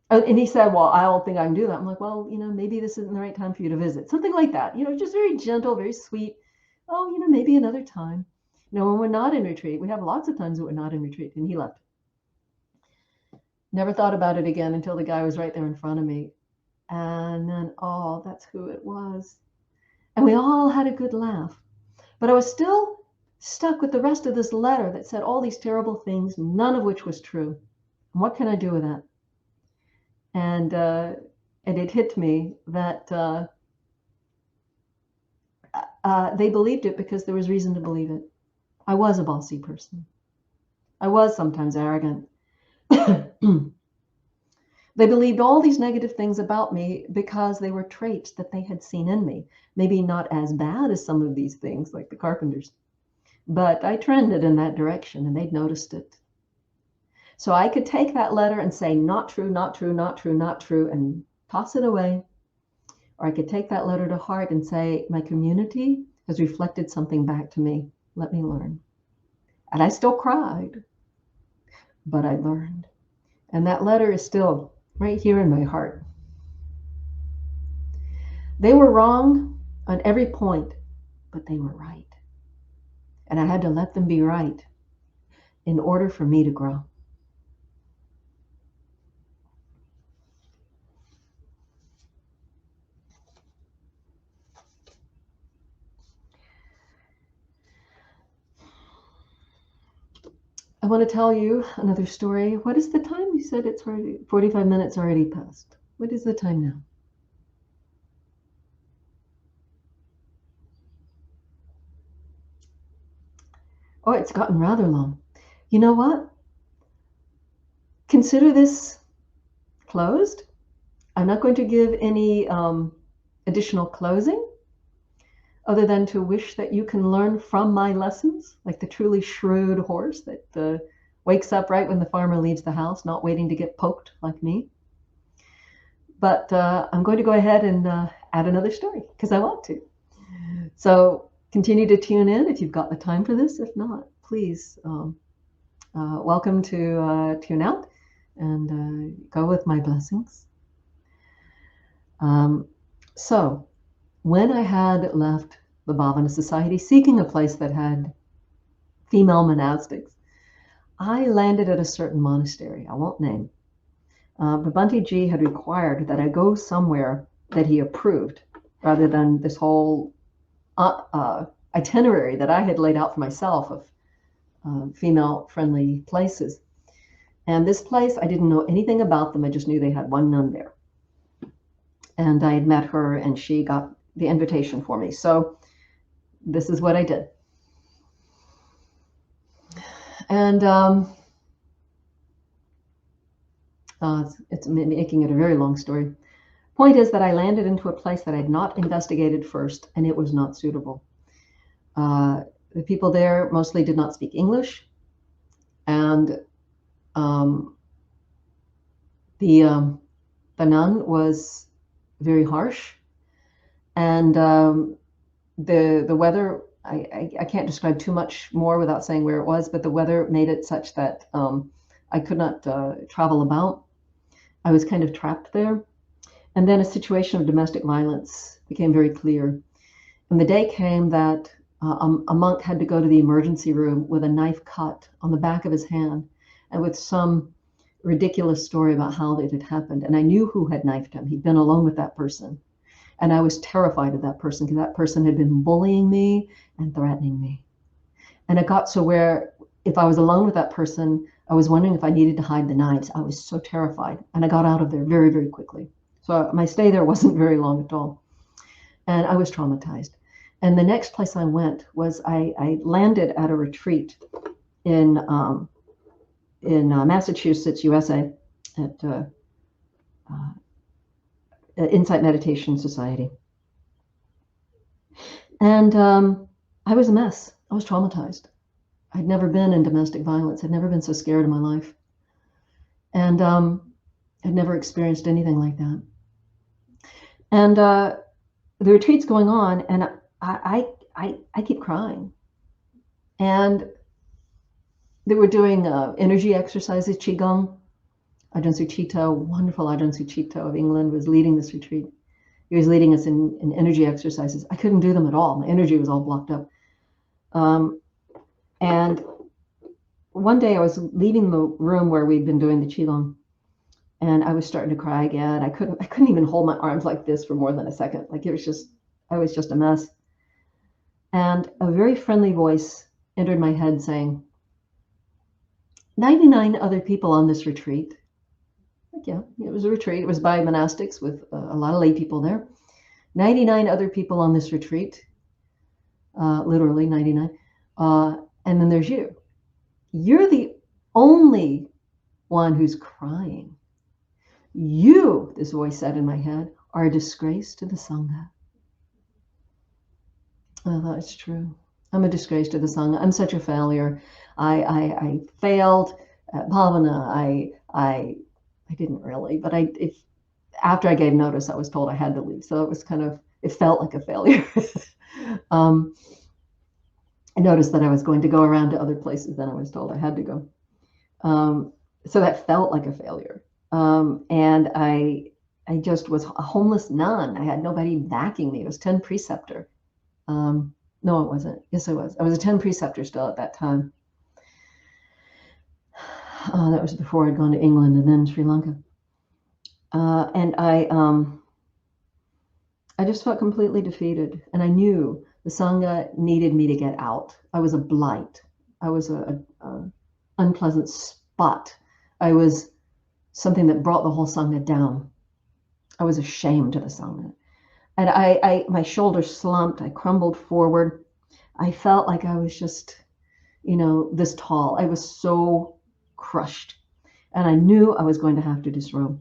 And he said, well, I don't think I can do that. I'm like, well, maybe this isn't the right time for you to visit. Something like that. Just very gentle, very sweet. Oh, maybe another time. When we're not in retreat, we have lots of times that we're not in retreat. And he left. Never thought about it again until the guy was right there in front of me. And then, oh, that's who it was. And we all had a good laugh. But I was still stuck with the rest of this letter that said all these terrible things, none of which was true. And what can I do with that? And it hit me that they believed it because there was reason to believe it. I was a bossy person. I was sometimes arrogant. They believed all these negative things about me because they were traits that they had seen in me. Maybe not as bad as some of these things, like the carpenters. But I trended in that direction, and they'd noticed it. So I could take that letter and say, not true, not true, not true, not true, and toss it away. Or I could take that letter to heart and say, my community has reflected something back to me. Let me learn. And I still cried, but I learned. And that letter is still right here in my heart. They were wrong on every point, but they were right. And I had to let them be right in order for me to grow. I want to tell you another story. What is the time? You said it's already 45 minutes already passed. What is the time now? Oh, it's gotten rather long. You know what? Consider this closed. I'm not going to give any additional closing other than to wish that you can learn from my lessons, like the truly shrewd horse that wakes up right when the farmer leaves the house, not waiting to get poked like me. But I'm going to go ahead and add another story because I want to. So continue to tune in if you've got the time for this. If not, please, welcome to tune out and go with my blessings. So when I had left the Bhavana Society seeking a place that had female monastics, I landed at a certain monastery, I won't name. But Bhante Ji had required that I go somewhere that he approved rather than this whole itinerary that I had laid out for myself of female-friendly places. And this place, I didn't know anything about them. I just knew they had one nun there. And I had met her, and she got the invitation for me. So this is what I did. And it's making it a very long story. Point is that I landed into a place that I had not investigated first, and it was not suitable. The people there mostly did not speak English, and the nun was very harsh, and the weather, I can't describe too much more without saying where it was, but the weather made it such that I could not travel about. I was kind of trapped there. And then a situation of domestic violence became very clear. And the day came that a monk had to go to the emergency room with a knife cut on the back of his hand and with some ridiculous story about how it had happened. And I knew who had knifed him. He'd been alone with that person. And I was terrified of that person because that person had been bullying me and threatening me. And it got so where if I was alone with that person, I was wondering if I needed to hide the knives. I was so terrified. And I got out of there very, very quickly. So my stay there wasn't very long at all. And I was traumatized. And the next place I went was I landed at a retreat in Massachusetts, USA, at Insight Meditation Society. And I was a mess. I was traumatized. I'd never been in domestic violence. I'd never been so scared in my life. And I'd never experienced anything like that. And the retreat's going on, and I keep crying. And they were doing energy exercises, Qigong. Ajahn Sucitto, wonderful Ajahn Sucitto of England, was leading this retreat. He was leading us in energy exercises. I couldn't do them at all. My energy was all blocked up. And one day I was leaving the room where we'd been doing the Qigong, and I was starting to cry again. I couldn't even hold my arms like this for more than a second. Like I was just a mess. And a very friendly voice entered my head saying, 99 other people on this retreat. Like, yeah, it was a retreat. It was by monastics with a lot of lay people there. 99 other people on this retreat, literally 99. And then there's you. You're the only one who's crying. You, this voice said in my head, are a disgrace to the Sangha. I thought it's true. I'm a disgrace to the Sangha. I'm such a failure. I failed at Bhavana. I didn't really, but after I gave notice, I was told I had to leave. So it was it felt like a failure. I noticed that I was going to go around to other places, then I was told I had to go. So that felt like a failure. And I I just was a homeless nun. I had nobody backing me. It was 10 preceptor. No, it wasn't. Yes, I was. I was a 10 preceptor still at that time. That was before I'd gone to England and then Sri Lanka. And I just felt completely defeated. And I knew the Sangha needed me to get out. I was a blight. I was a unpleasant spot. I was something that brought the whole Sangha down. I was ashamed of the Sangha. And my shoulders slumped. I crumbled forward. I felt like I was just, this tall. I was so crushed. And I knew I was going to have to disrobe.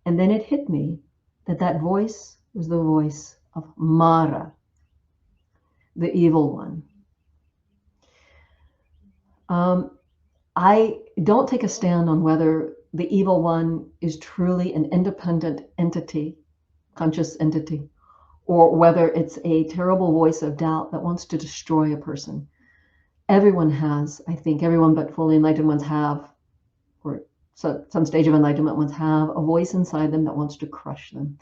And then it hit me that voice was the voice of Mara, the evil one. I don't take a stand on whether the evil one is truly an independent entity, conscious entity, or whether it's a terrible voice of doubt that wants to destroy a person. Everyone has, I think, everyone but fully enlightened ones have, or some stage of enlightenment ones have, a voice inside them that wants to crush them.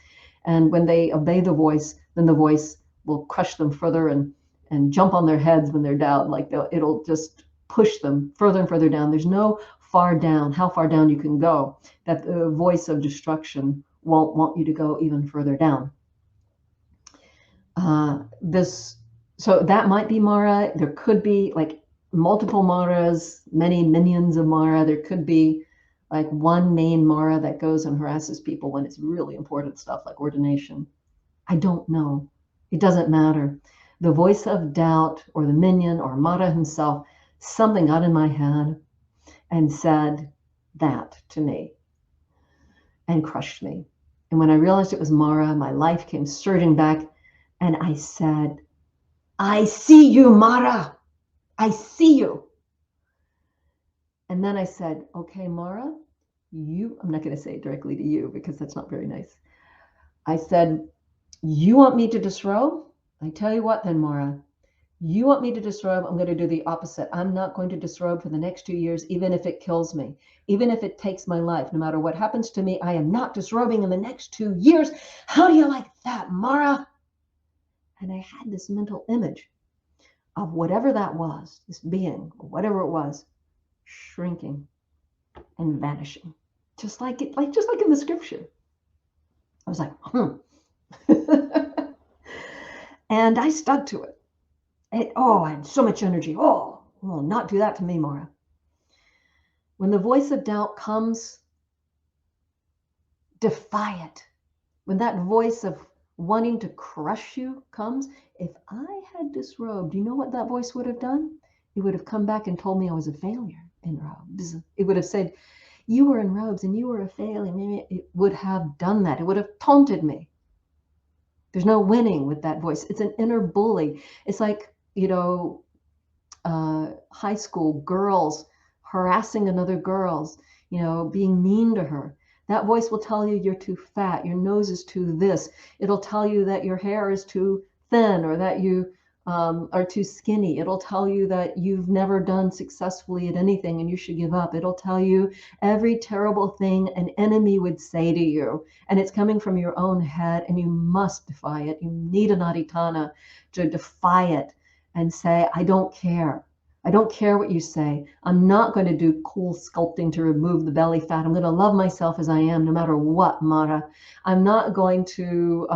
And when they obey the voice, then the voice will crush them further and jump on their heads when they're down. Like it'll just push them further and further down. There's no far down, how far down you can go, that the voice of destruction won't want you to go even further down. So that might be Mara. There could be like multiple Maras, many minions of Mara. There could be like one main Mara that goes and harasses people when it's really important stuff like ordination. I don't know. It doesn't matter. The voice of doubt or the minion or Mara himself, something got in my head and said that to me and crushed me. And when I realized it was Mara, my life came surging back and I said, I see you, Mara. I see you. And then I said, okay, Mara, I'm not going to say it directly to you because that's not very nice. I said, you want me to disrobe? I tell you what then, Mara, you want me to disrobe? I'm going to do the opposite. I'm not going to disrobe for the next 2 years, even if it kills me, even if it takes my life. No matter what happens to me, I am not disrobing in the next 2 years. How do you like that, Mara? And I had this mental image of whatever that was, this being, or whatever it was, shrinking and vanishing, just like in the scripture. I was like, and I stuck to it. I had so much energy. Oh, not do that to me, Mara. When the voice of doubt comes, defy it. When that voice of wanting to crush you comes, if I had disrobed, do you know what that voice would have done? It would have come back and told me I was a failure in robes. It would have said, you were in robes and you were a failure. Maybe it would have done that. It would have taunted me. There's no winning with that voice. It's an inner bully. It's like, high school girls harassing another girls, being mean to her. That voice will tell you you're too fat, your nose is too this. It'll tell you that your hair is too thin or that you are too skinny. It'll tell you that you've never done successfully at anything and you should give up. It'll tell you every terrible thing an enemy would say to you. And it's coming from your own head and you must defy it. You need an adhitthana to defy it and say, I don't care. I don't care what you say. I'm not going to do cool sculpting to remove the belly fat. I'm going to love myself as I am, no matter what, Mara. I'm not going to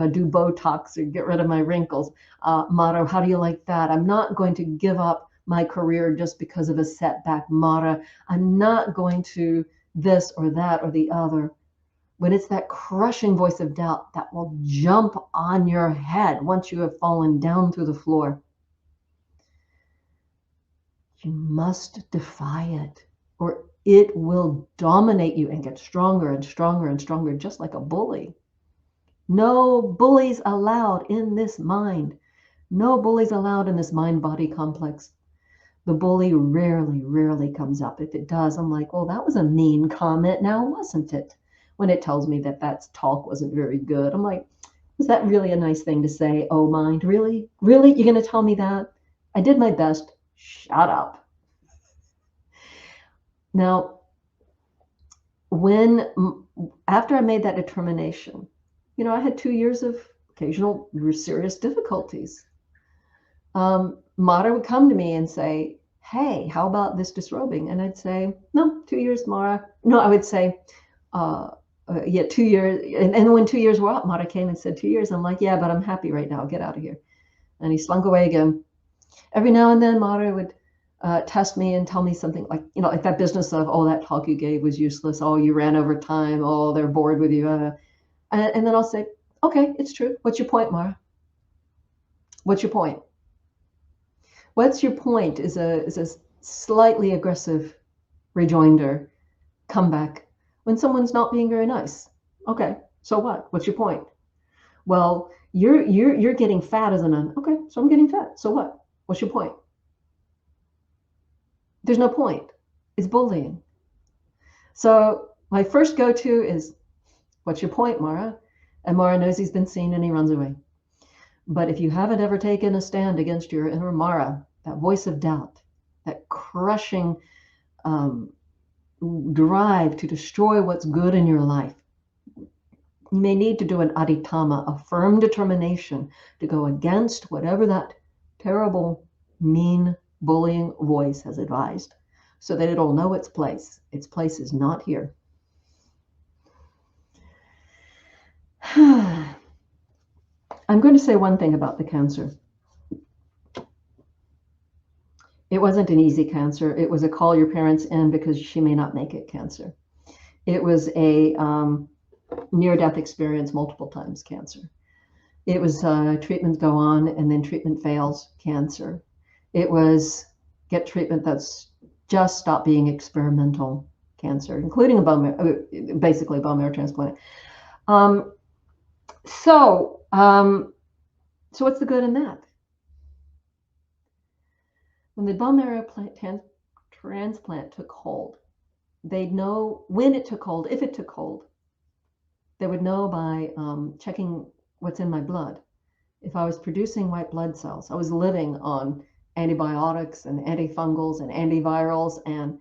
do Botox or get rid of my wrinkles. Mara, how do you like that? I'm not going to give up my career just because of a setback, Mara. I'm not going to this or that or the other. When it's that crushing voice of doubt that will jump on your head once you have fallen down through the floor, you must defy it, or it will dominate you and get stronger and stronger and stronger, just like a bully. No bullies allowed in this mind. No bullies allowed in this mind-body complex. The bully rarely comes up. If it does, I'm like, well, that was a mean comment now, wasn't it? When it tells me that talk wasn't very good, I'm like, was that really a nice thing to say? Oh, mind, really? Really? You're going to tell me that? I did my best. Shut up. Now, when after I made that determination, I had 2 years of occasional serious difficulties. Mara would come to me and say, hey, how about this disrobing? And I'd say, no, 2 years, Mara. No, I would say, yeah, 2 years. And when 2 years were up, Mara came and said, 2 years. I'm like, yeah, but I'm happy right now. Get out of here. And he slunk away again. Every now and then, Mara would test me and tell me something like, like that business of, oh, that talk you gave was useless. Oh, you ran over time. Oh, they're bored with you. And then I'll say, okay, it's true. What's your point, Mara? What's your point? What's your point is a slightly aggressive rejoinder, comeback, when someone's not being very nice. Okay, so what? What's your point? Well, you're getting fat as a nun. Okay, so I'm getting fat. So what? What's your point? There's no point. It's bullying. So my first go-to is, what's your point, Mara? And Mara knows he's been seen and he runs away. But if you haven't ever taken a stand against your inner Mara, that voice of doubt, that crushing drive to destroy what's good in your life, you may need to do an aditama, a firm determination to go against whatever that terrible, mean, bullying voice has advised, so that it'll know its place. Its place is not here. I'm going to say one thing about the cancer. It wasn't an easy cancer. It was a call your parents in because she may not make it cancer. It was a near-death experience multiple times cancer. It was treatment go on and then treatment fails cancer. It was get treatment that's just stop being experimental cancer, including basically bone marrow transplant. So what's the good in that? When the bone marrow transplant took hold, they'd know when it took hold, if it took hold. They would know by checking what's in my blood. If I was producing white blood cells, I was living on antibiotics and antifungals and antivirals and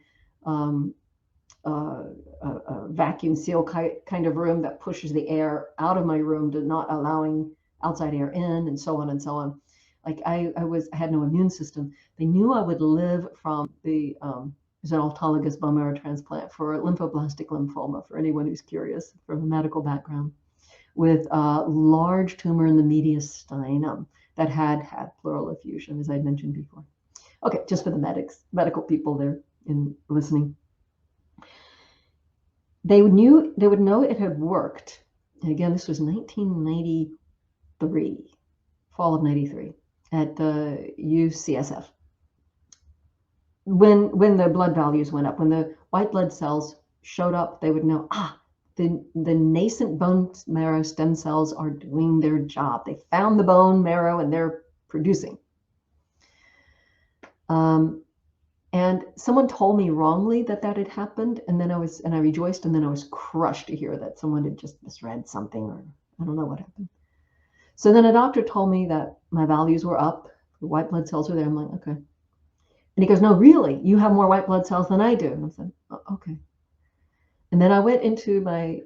a vacuum seal kind of room that pushes the air out of my room to not allowing outside air in, and so on and so on. Like I had no immune system. They knew I would live from the it was an autologous bone marrow transplant for lymphoblastic lymphoma, for anyone who's curious, from a medical background, with a large tumor in the mediastinum that had pleural effusion, as I mentioned before. Okay, just for the medical people there in listening. They would know it had worked. And again, this was 1993, fall of 93, at the UCSF. When the blood values went up, when the white blood cells showed up, they would know, the nascent bone marrow stem cells are doing their job. They found the bone marrow and they're producing. And someone told me wrongly that had happened, and then I rejoiced, and then I was crushed to hear that someone had just misread something, or I don't know what happened. So then a doctor told me that my values were up, the white blood cells were there. I'm like, okay. And he goes, no, really, you have more white blood cells than I do. And I said, oh, okay. And then I went into my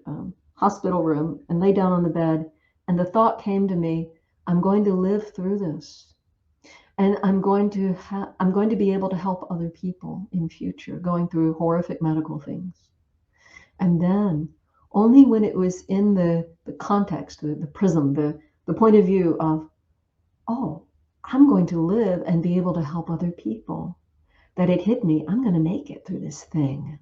hospital room and lay down on the bed, and the thought came to me, I'm going to live through this. And I'm going to be able to help other people in future going through horrific medical things. And then only when it was in the context, the prism, the point of view of, oh, I'm going to live and be able to help other people, that it hit me, I'm going to make it through this thing.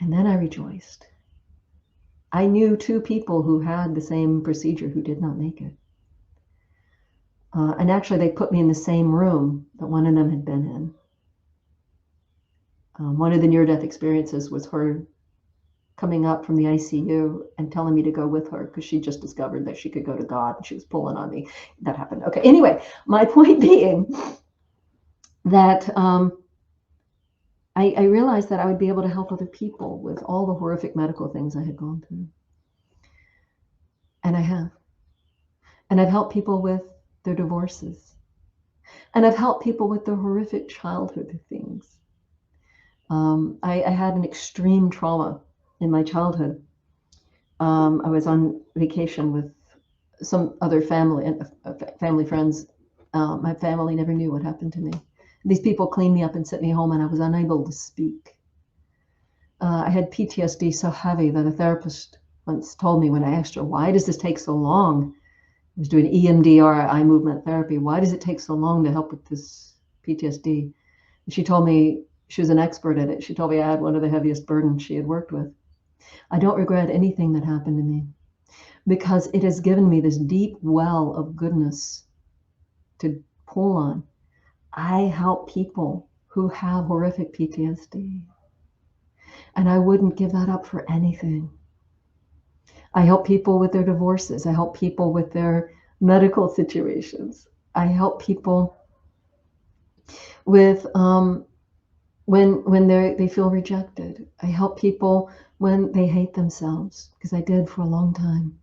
And then I rejoiced. I knew 2 people who had the same procedure who did not make it. And actually, they put me in the same room that one of them had been in. One of the near-death experiences was her coming up from the ICU and telling me to go with her because she just discovered that she could go to God, and she was pulling on me. That happened. Okay, anyway, my point being that I realized that I would be able to help other people with all the horrific medical things I had gone through. And I have. And I've helped people with their divorces. And I've helped people with their horrific childhood things. I had an extreme trauma in my childhood. I was on vacation with some other family and family friends. My family never knew what happened to me. These people cleaned me up and sent me home, and I was unable to speak. I had PTSD so heavy that a therapist once told me when I asked her, "Why does this take so long?" I was doing EMDR, eye movement therapy. Why does it take so long to help with this PTSD? And she told me she was an expert at it. She told me I had one of the heaviest burdens she had worked with. I don't regret anything that happened to me because it has given me this deep well of goodness to pull on. I help people who have horrific PTSD, and I wouldn't give that up for anything. I help people with their divorces. I help people with their medical situations. I help people with when they feel rejected. I help people when they hate themselves, because I did for a long time.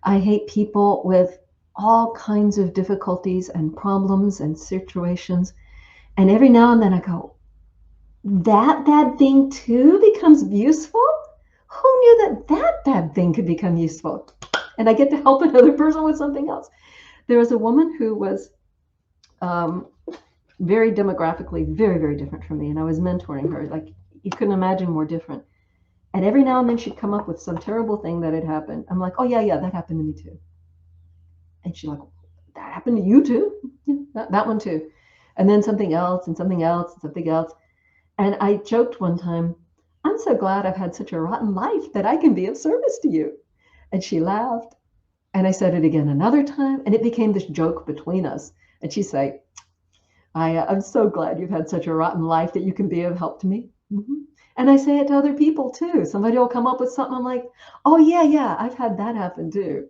I hate people with all kinds of difficulties and problems and situations. And every now and then I go, that bad thing too becomes useful? Who knew that that bad thing could become useful? And I get to help another person with something else. There was a woman who was um, very demographically very, very different from me. And I was mentoring her. Like, you couldn't imagine more different. And every now and then she'd come up with some terrible thing that had happened. I'm like, oh, yeah, that happened to me too. And she's like, that happened to you too? Yeah, that one too. And then something else and something else and something else. And I joked one time, I'm so glad I've had such a rotten life that I can be of service to you. And she laughed. And I said it again another time. And it became this joke between us. And she'd say, I'm so glad you've had such a rotten life that you can be of help to me. Mm-hmm. And I say it to other people too. Somebody will come up with something. I'm like, oh, yeah, I've had that happen too.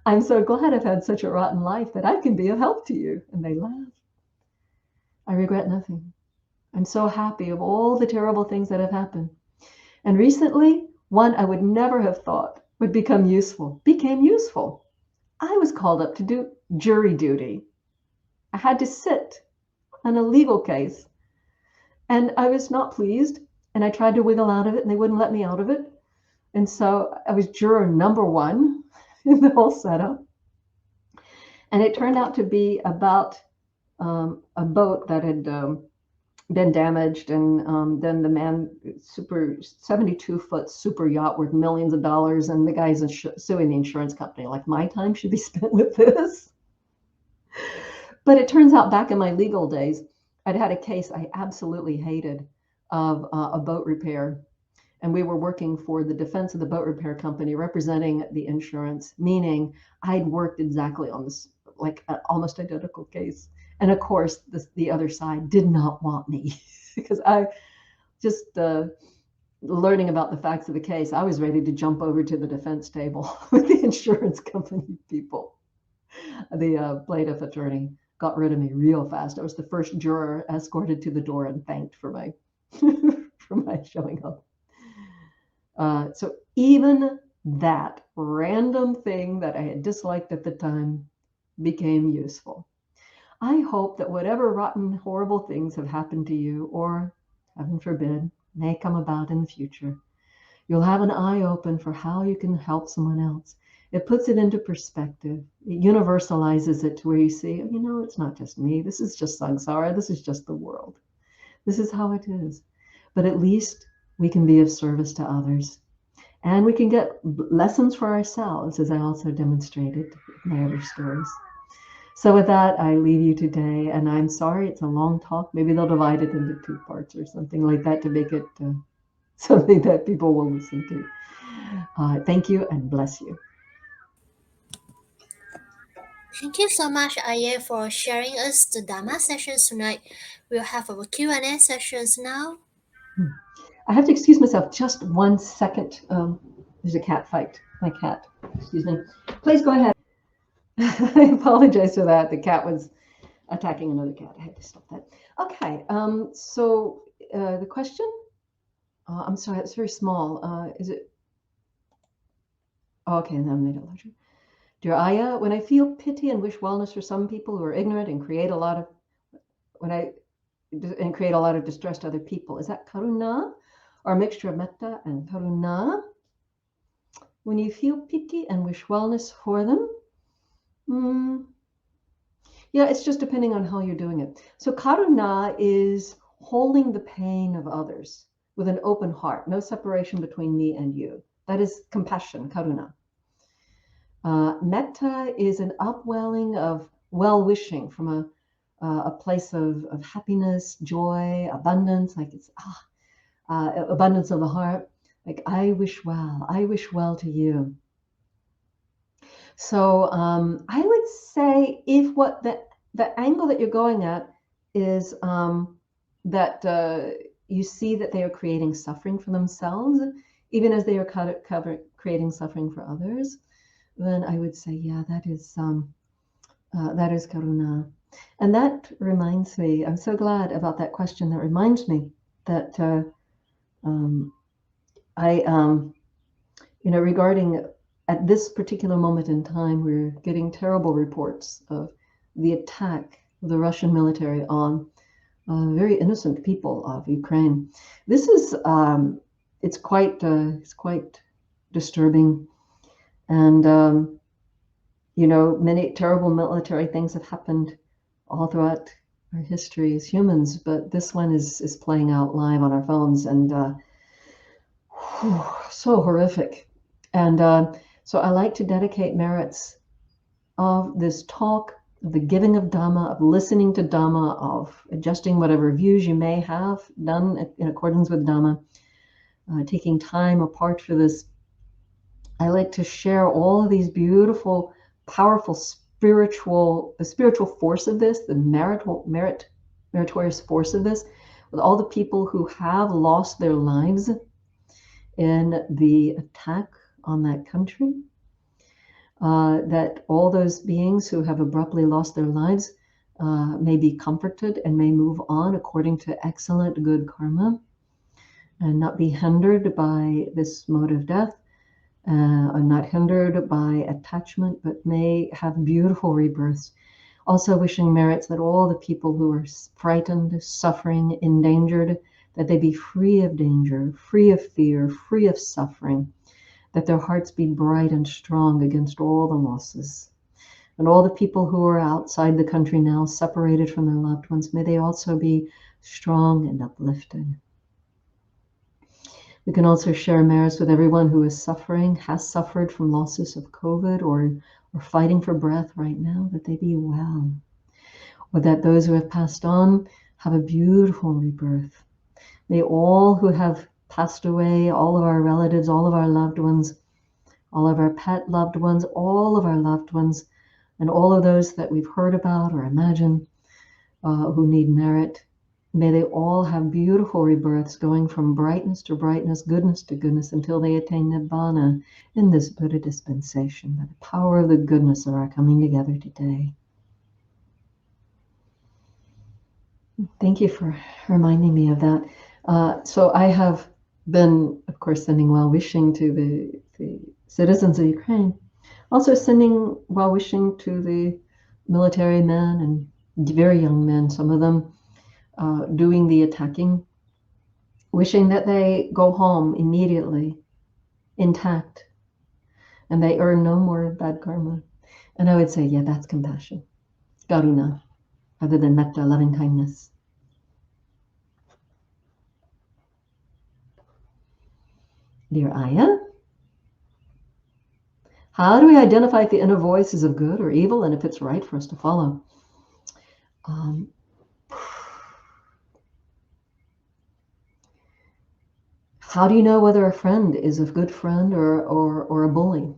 I'm so glad I've had such a rotten life that I can be of help to you. And they laugh. I regret nothing. I'm so happy of all the terrible things that have happened. And recently, one I would never have thought would become useful became useful. I was called up to do jury duty. I had to sit on a legal case. And I was not pleased. And I tried to wiggle out of it, and they wouldn't let me out of it. And so I was juror number one in the whole setup. And it turned out to be about a boat that had been damaged, and then the man, super 72-foot super yacht worth millions of dollars, and the guy's suing the insurance company. Like, my time should be spent with this. But it turns out back in my legal days, I'd had a case I absolutely hated of a boat repair. And we were working for the defense of the boat repair company, representing the insurance, meaning I'd worked exactly on this, like an almost identical case. And of course, the other side did not want me because I just learning about the facts of the case, I was ready to jump over to the defense table with the insurance company people. The plaintiff attorney got rid of me real fast. I was the first juror escorted to the door and thanked for my for my showing up. So even that random thing that I had disliked at the time became useful. I hope that whatever rotten, horrible things have happened to you, or heaven forbid, may come about in the future, you'll have an eye open for how you can help someone else. It puts it into perspective. It universalizes it to where you see, it's not just me. This is just samsara. This is just the world. This is how it is. But at least we can be of service to others. And we can get lessons for ourselves, as I also demonstrated with my other stories. So with that, I leave you today. And I'm sorry, it's a long talk. Maybe they'll divide it into 2 parts or something like that to make it something that people will listen to. Thank you and bless you. Thank you so much, Ayya, for sharing us the Dharma sessions tonight. We'll have our Q&A sessions now. I have to excuse myself just 1 second. There's a cat fight. My cat. Excuse me. Please go ahead. I apologize for that. The cat was attacking another cat. I had to stop that. Okay. So the question? I'm sorry. It's very small. Is it? Oh, okay. Now I made it larger. Dear Ayya, when I feel pity and wish wellness for some people who are ignorant and create a lot of when I and create a lot of distress to other people. Is that karuna, or a mixture of metta and karuna? When you feel pity and wish wellness for them, yeah, it's just depending on how you're doing it. So karuna is holding the pain of others with an open heart, no separation between me and you. That is compassion, karuna. Metta is an upwelling of well-wishing from a place of happiness, joy, abundance, like it's abundance of the heart. Like, I wish well to you. So I would say, if what the angle that you're going at is that you see that they are creating suffering for themselves, even as they are creating suffering for others, then I would say, yeah, that is karuna. And that reminds me, I'm so glad about that question. That reminds me that regarding at this particular moment in time, we're getting terrible reports of the attack of the Russian military on very innocent people of Ukraine. This is it's quite disturbing, and many terrible military things have happened all throughout our history as humans, but this one is playing out live on our phones, and so horrific. And so I like to dedicate merits of this talk, of the giving of Dhamma, of listening to Dhamma, of adjusting whatever views you may have done in accordance with Dhamma, taking time apart for this. I like to share all of these beautiful, powerful the spiritual force of this, the meritorious force of this, with all the people who have lost their lives in the attack on that country. That all those beings who have abruptly lost their lives may be comforted and may move on according to excellent good karma, and not be hindered by this mode of death, and not hindered by attachment, but may have beautiful rebirths. Also wishing merits that all the people who are frightened, suffering, endangered, that they be free of danger, free of fear, free of suffering, that their hearts be bright and strong against all the losses. And all the people who are outside the country now, separated from their loved ones, may they also be strong and uplifted. We can also share merits with everyone who is suffering, has suffered from losses of COVID, or fighting for breath right now, that they be well. Or that those who have passed on have a beautiful rebirth. May all who have passed away, all of our relatives, all of our loved ones, all of our pet loved ones, all of our loved ones, and all of those that we've heard about or imagined who need merit, may they all have beautiful rebirths, going from brightness to brightness, goodness to goodness, until they attain Nibbana in this Buddha dispensation, by the power of the goodness of our coming together today. Thank you for reminding me of that. So I have been, of course, sending well-wishing to the citizens of Ukraine, also sending well-wishing to the military men and very young men, some of them doing the attacking, wishing that they go home immediately, intact, and they earn no more bad karma. And I would say, yeah, that's compassion, karuna, rather than metta, loving kindness. Dear Ayya, how do we identify if the inner voice is of good or evil, and if it's right for us to follow? How do you know whether a friend is a good friend or a bully?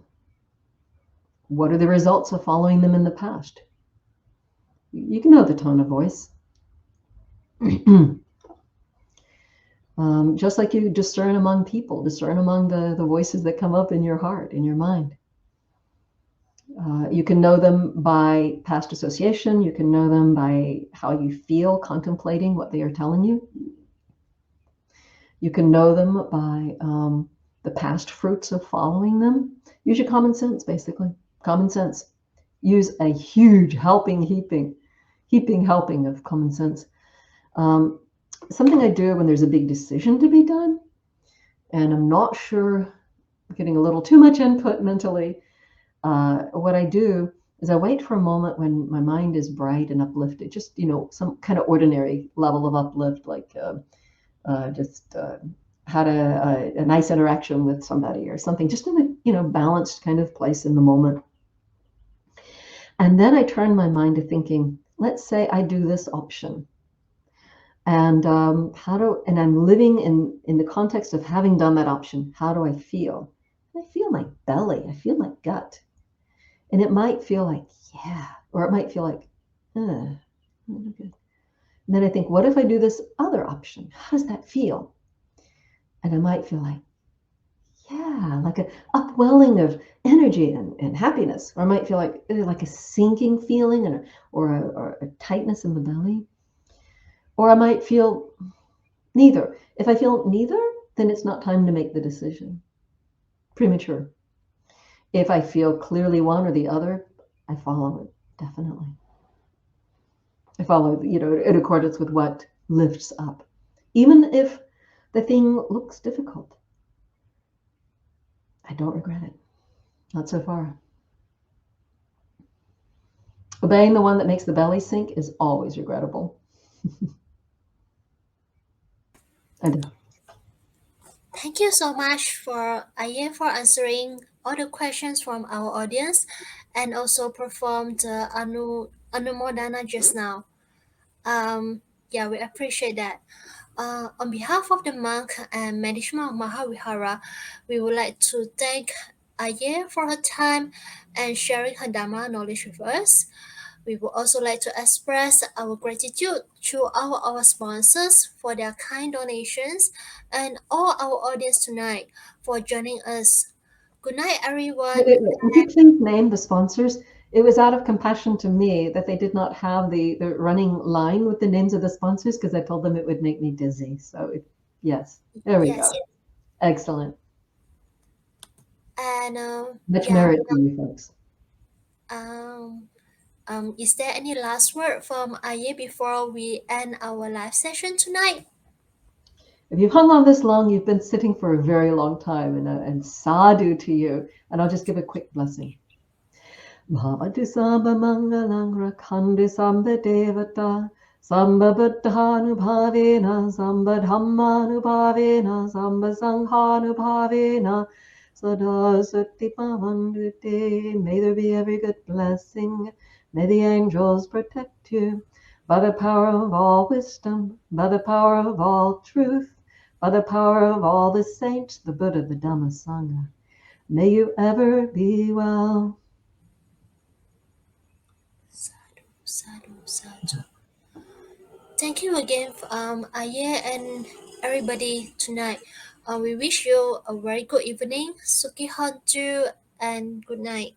What are the results of following them in the past? You can know the tone of voice. Just like you discern among people, discern among the voices that come up in your heart, in your mind. You can know them by past association. You can know them by how you feel contemplating what they are telling you. You can know them by the past fruits of following them. Use your common sense, basically. Common sense. Use a huge helping of common sense. Um, Something I do when there's a big decision to be done, and I'm not sure, getting a little too much input mentally. What I do is I wait for a moment when my mind is bright and uplifted, just some kind of ordinary level of uplift, like just had a nice interaction with somebody or something, just in a balanced kind of place in the moment. And then I turn my mind to thinking, let's say I do this option. And and I'm living in the context of having done that option. How do I feel? I feel my belly. I feel my gut. And it might feel like, yeah, or it might feel like, good. And then I think, what if I do this other option? How does that feel? And I might feel like, yeah, like a upwelling of energy and happiness. Or I might feel like a sinking feeling or a tightness in the belly. Or I might feel neither. If I feel neither, then it's not time to make the decision. Premature. If I feel clearly one or the other, I follow it, definitely. I follow, in accordance with what lifts up. Even if the thing looks difficult, I don't regret it. Not so far. Obeying the one that makes the belly sink is always regrettable. And Thank you so much for Ayya for answering all the questions from our audience and also performed the Anumodana just now. Yeah, we appreciate that. On behalf of the monk and management of Mahavihara, we would like to thank Ayya for her time and sharing her Dharma knowledge with us. We would also like to express our gratitude to all our sponsors for their kind donations and all our audience tonight for joining us. Good night, everyone. would you please name the sponsors? It was out of compassion to me that they did not have the running line with the names of the sponsors, because I told them it would make me dizzy. So, yes, there we Yes, go. Excellent. and Much yeah. merit to you folks. Um, is there any last word from Aye before we end our live session tonight? If you've hung on this long, you've been sitting for a very long time, and sadhu to you. And I'll just give a quick blessing. Bhavatu Samba Mangalang Rakhandi Samba Devata Samba Buddhanubhavena Samba Dhammanubhavena Samba Sanghanubhavena Sada Sati Pavandute. May there be every good blessing. May the angels protect you by the power of all wisdom, by the power of all truth, by the power of all the saints, the Buddha, the Dhamma Sangha. May you ever be well. Sadhu, sadhu, sadhu. Thank you again, Aye and everybody tonight. We wish you a very good evening, Suki Honju, and good night.